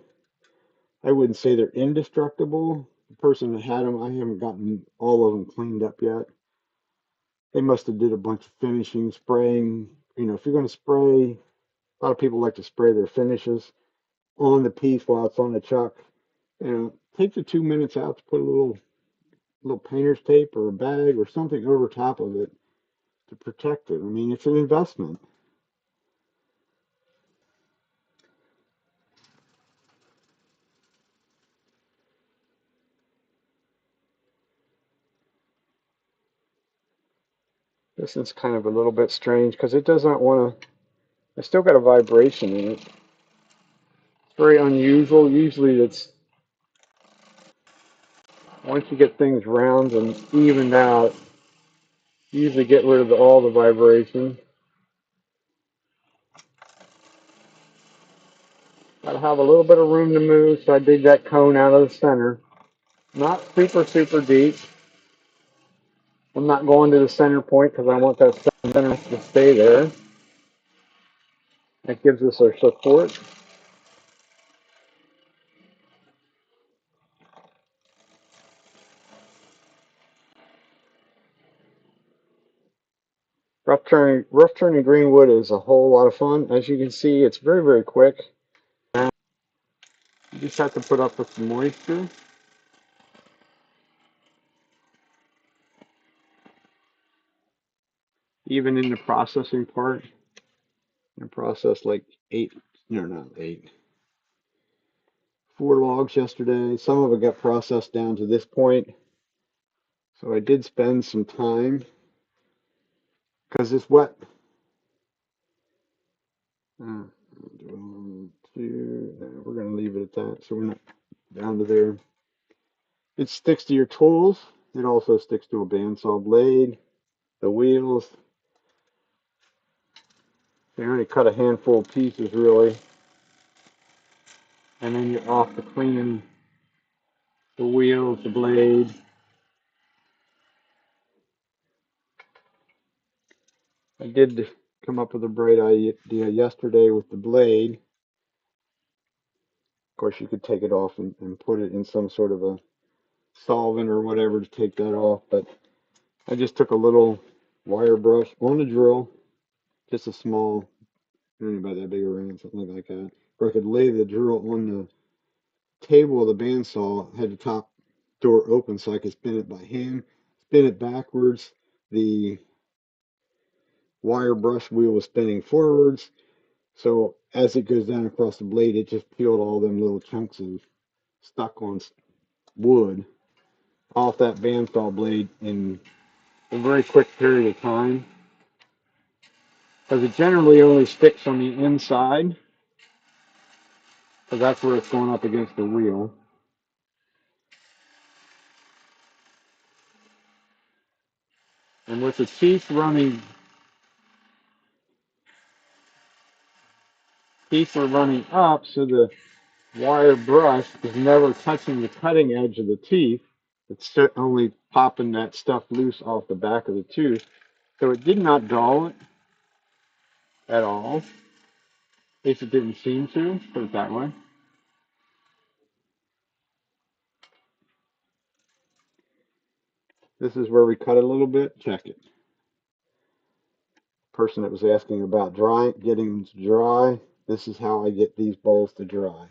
S1: I wouldn't say they're indestructible. The person that had them, I haven't gotten all of them cleaned up yet. They must have did a bunch of finishing, spraying. You know, if you're going to spray A lot of people like to spray their finishes on the piece while it's on the chuck. Take the 2 minutes out to put a little painter's tape or a bag or something over top of it to protect it. I mean, it's an investment. This is kind of a little bit strange because it doesn't want to, I still got a vibration in it. It's very unusual. Usually it's, once you get things round and evened out, you usually get rid of all the vibration. Gotta have a little bit of room to move, so I dig that cone out of the center. Not super, super deep. I'm not going to the center point because I want that center to stay there. That gives us our support. Rough turning green wood is a whole lot of fun. As you can see, it's very, very quick. You just have to put up with some moisture. Even in the processing part. I processed like not eight, 4 logs yesterday. Some of it got processed down to this point. So I did spend some time because it's wet. Uh, we're going to leave it at that. So we're not down to there. It sticks to your tools. It also sticks to a bandsaw blade, the wheels. They only cut a handful of pieces really. And then you're off to cleaning the wheels, the blade. I did come up with a bright idea yesterday with the blade. Of course, you could take it off and put it in some sort of a solvent or whatever to take that off. But I just took a little wire brush on a drill, just a small, only about that big around, something like that. Or I could lay the drill on the table of the bandsaw, had the top door open so I could spin it by hand, spin it backwards. The wire brush wheel was spinning forwards. So as it goes down across the blade, it just peeled all them little chunks of stuck on wood off that bandsaw blade in a very quick period of time. Because it generally only sticks on the inside, because that's where it's going up against the wheel. And with the teeth are running up, so the wire brush is never touching the cutting edge of the teeth. It's only popping that stuff loose off the back of the tooth. So it did not dull it at all. At least it didn't seem to, put it that way. This is where we cut it a little bit. Check it. Person that was asking about getting them to dry. This is how I get these bowls to dry.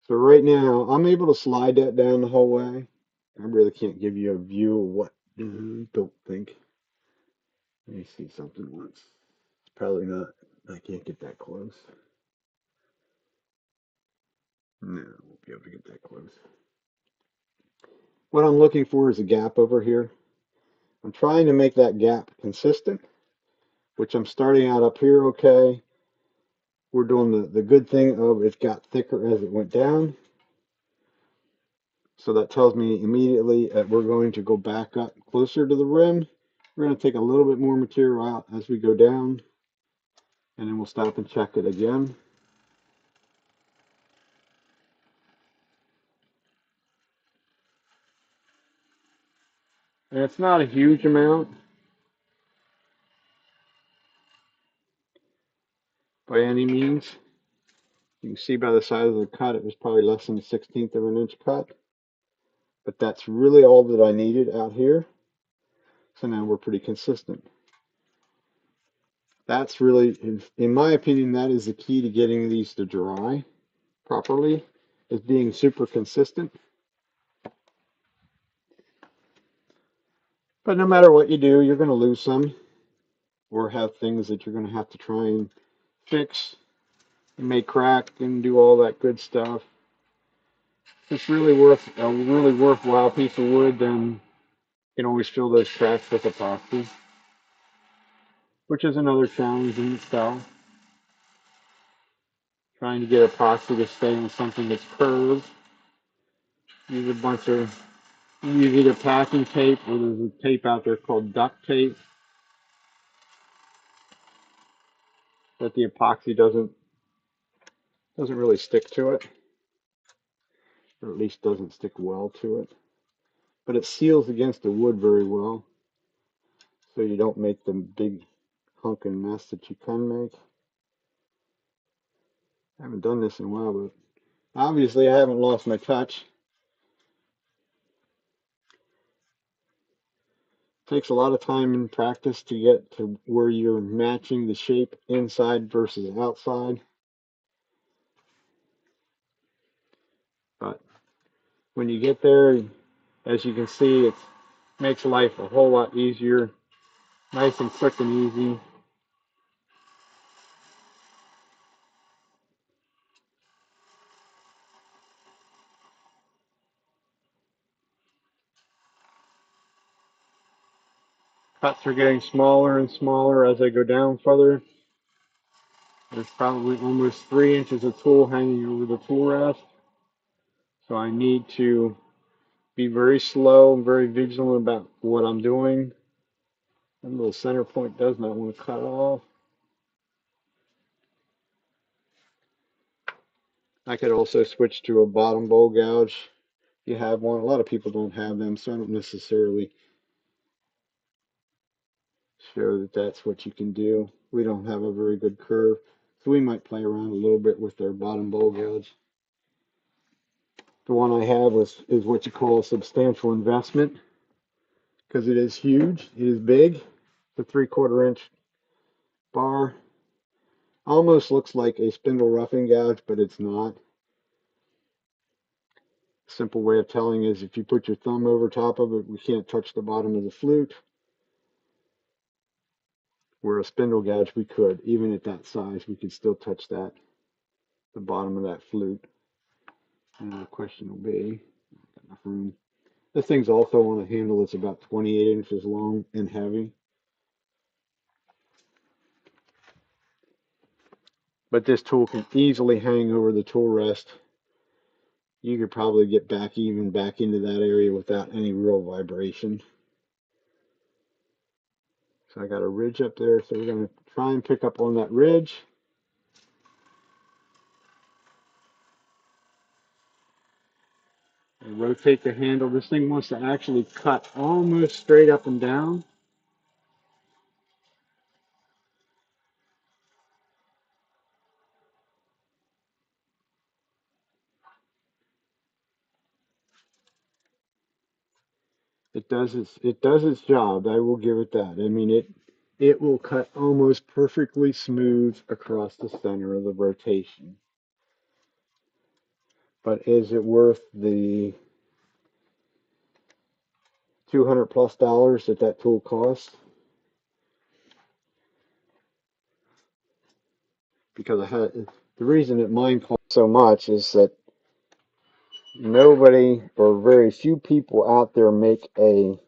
S1: So right now, I'm able to slide that down the whole way. I really can't give you a view of what. Don't think. Let me see something once. It's probably not. I can't get that close. No, I won't be able to get that close. What I'm looking for is a gap over here. I'm trying to make that gap consistent, which I'm starting out up here okay. We're doing the good thing of it got thicker as it went down. So that tells me immediately that we're going to go back up closer to the rim. We're going to take a little bit more material out as we go down, and then we'll stop and check it again. And it's not a huge amount by any means. You can see by the size of the cut, it was probably less than a 1/16 of an inch cut. But that's really all that I needed out here. So now we're pretty consistent. That's really, in my opinion, that is the key to getting these to dry properly, is being super consistent. But no matter what you do, you're going to lose some or have things that you're going to have to try and fix. It may crack and do all that good stuff. If it's really worth a really worthwhile piece of wood, then you can always fill those cracks with epoxy, which is another challenge in itself. Trying to get epoxy to stay on something that's curved. Use a bunch of use either packing tape or there's a tape out there called duct tape that the epoxy doesn't really stick to it, or at least doesn't stick well to it. But it seals against the wood very well, so you don't make the big hunkin' mess that you can make. I haven't done this in a while, but obviously I haven't lost my touch. It takes a lot of time and practice to get to where you're matching the shape inside versus outside. But when you get there, as you can see, it makes life a whole lot easier. Nice and quick and easy. Cuts are getting smaller and smaller as I go down further. There's probably almost 3 inches of tool hanging over the tool rest. So I need to be very slow and very vigilant about what I'm doing. That little center point does not want to cut off. I could also switch to a bottom bowl gouge if you have one. A lot of people don't have them, so I don't necessarily show that that's what you can do. We don't have a very good curve, so we might play around a little bit with our bottom bowl gouge. The one I have is what you call a substantial investment because it is huge. It is big. It's a 3/4 inch bar. Almost looks like a spindle roughing gouge, but it's not. Simple way of telling is if you put your thumb over top of it, we can't touch the bottom of the flute. Where a spindle gouge, we could. Even at that size, we could still touch that, the bottom of that flute. And the question will be, got enough room. This thing's also on a handle that's about 28 inches long and heavy. But this tool can easily hang over the tool rest. You could probably get back even back into that area without any real vibration. So I got a ridge up there, so we're going to try and pick up on that ridge. And rotate the handle. This thing wants to actually cut almost straight up and down. It does its job. I will give it that. I mean it will cut almost perfectly smooth across the center of the rotation. But is it worth the $200+ that that tool costs? Because the reason that mine costs so much is that nobody or very few people out there make a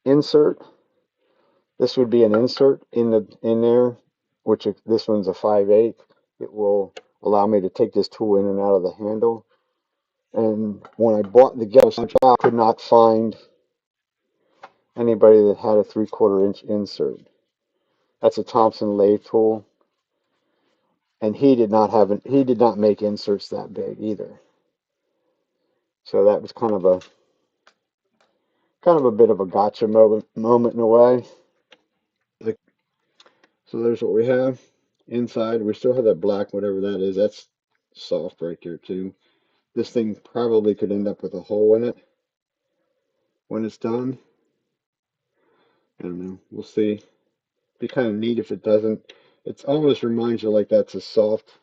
S1: insert. This would be an insert in there, which this one's a 5/8. It will allow me to take this tool in and out of the handle. And when I bought the gouge, I could not find anybody that had a 3/4 inch insert. That's a Thompson lathe tool, and he did not make inserts that big either. So that was kind of a bit of a gotcha moment in a way. So there's what we have inside. We still have that black, whatever that is. That's soft right there too. This thing probably could end up with a hole in it when it's done. I don't know. We'll see. be kind of neat if it doesn't. It almost reminds you like that's a soft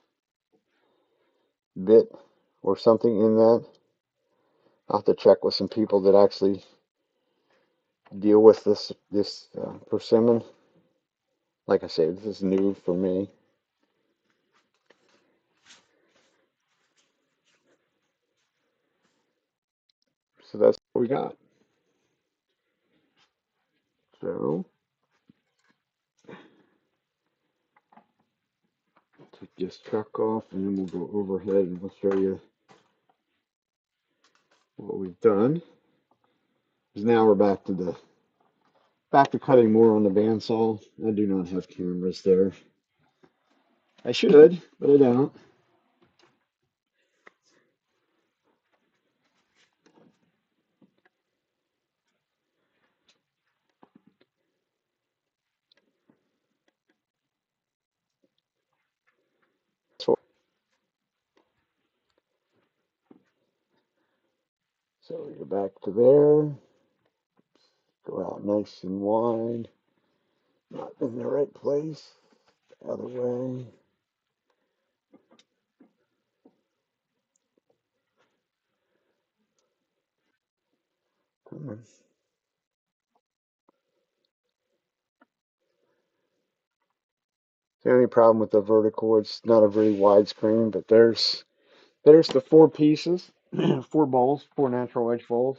S1: bit or something in that. I'll have to check with some people that actually deal with this persimmon. Like I say, this is new for me. So that's what we got. So take this truck off and then we'll go overhead and we'll show you what we've done. Because now we're back to cutting more on the bandsaw. I do not have cameras there. I should, but I don't. So we go back to there, go out nice and wide, not in the right place, the other way. Come on. The only problem with the vertical, it's not a very wide screen, but there's the four pieces, four bowls, four natural edge bowls,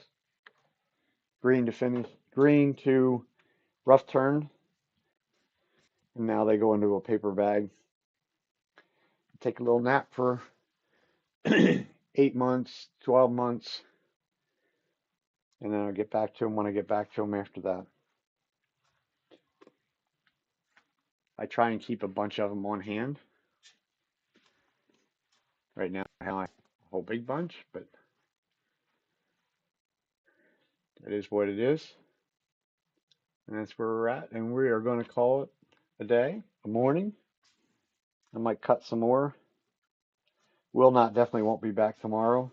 S1: green to finish, green to rough turn, and now they go into a paper bag. Take a little nap for 8 months, 12 months, and then I'll get back to them when I get back to them after that. I try and keep a bunch of them on hand. Right now I have a whole big bunch, but it is what it is. And that's where we're at. And we are going to call it a day, a morning. I might cut some more. Will not, definitely won't be back tomorrow.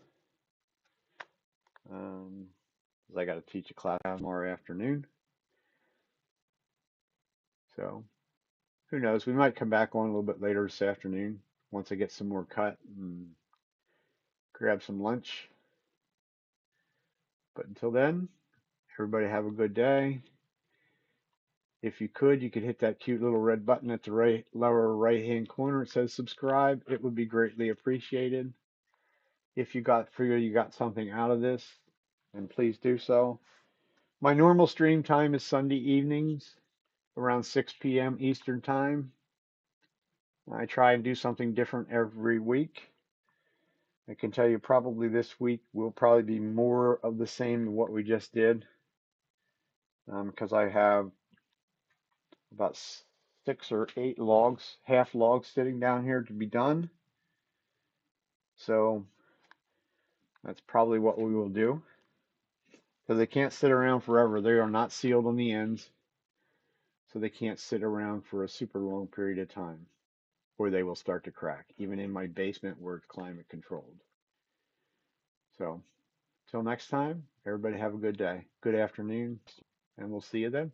S1: Because I got to teach a class tomorrow afternoon. So who knows? We might come back on a little bit later this afternoon once I get some more cut and grab some lunch. But until then, everybody have a good day. If you could hit that cute little red button at the lower right hand corner. It says subscribe. It would be greatly appreciated. If you feel you got something out of this, then please do so. My normal stream time is Sunday evenings around 6 p.m. Eastern time. I try and do something different every week. I can tell you probably this week will probably be more of the same than what we just did, because I have about 6 or 8 logs, half logs sitting down here to be done. So that's probably what we will do, because they can't sit around forever. They are not sealed on the ends, so they can't sit around for a super long period of time, or they will start to crack, even in my basement where it's climate controlled. So, till next time, everybody have a good day, good afternoon, and we'll see you then.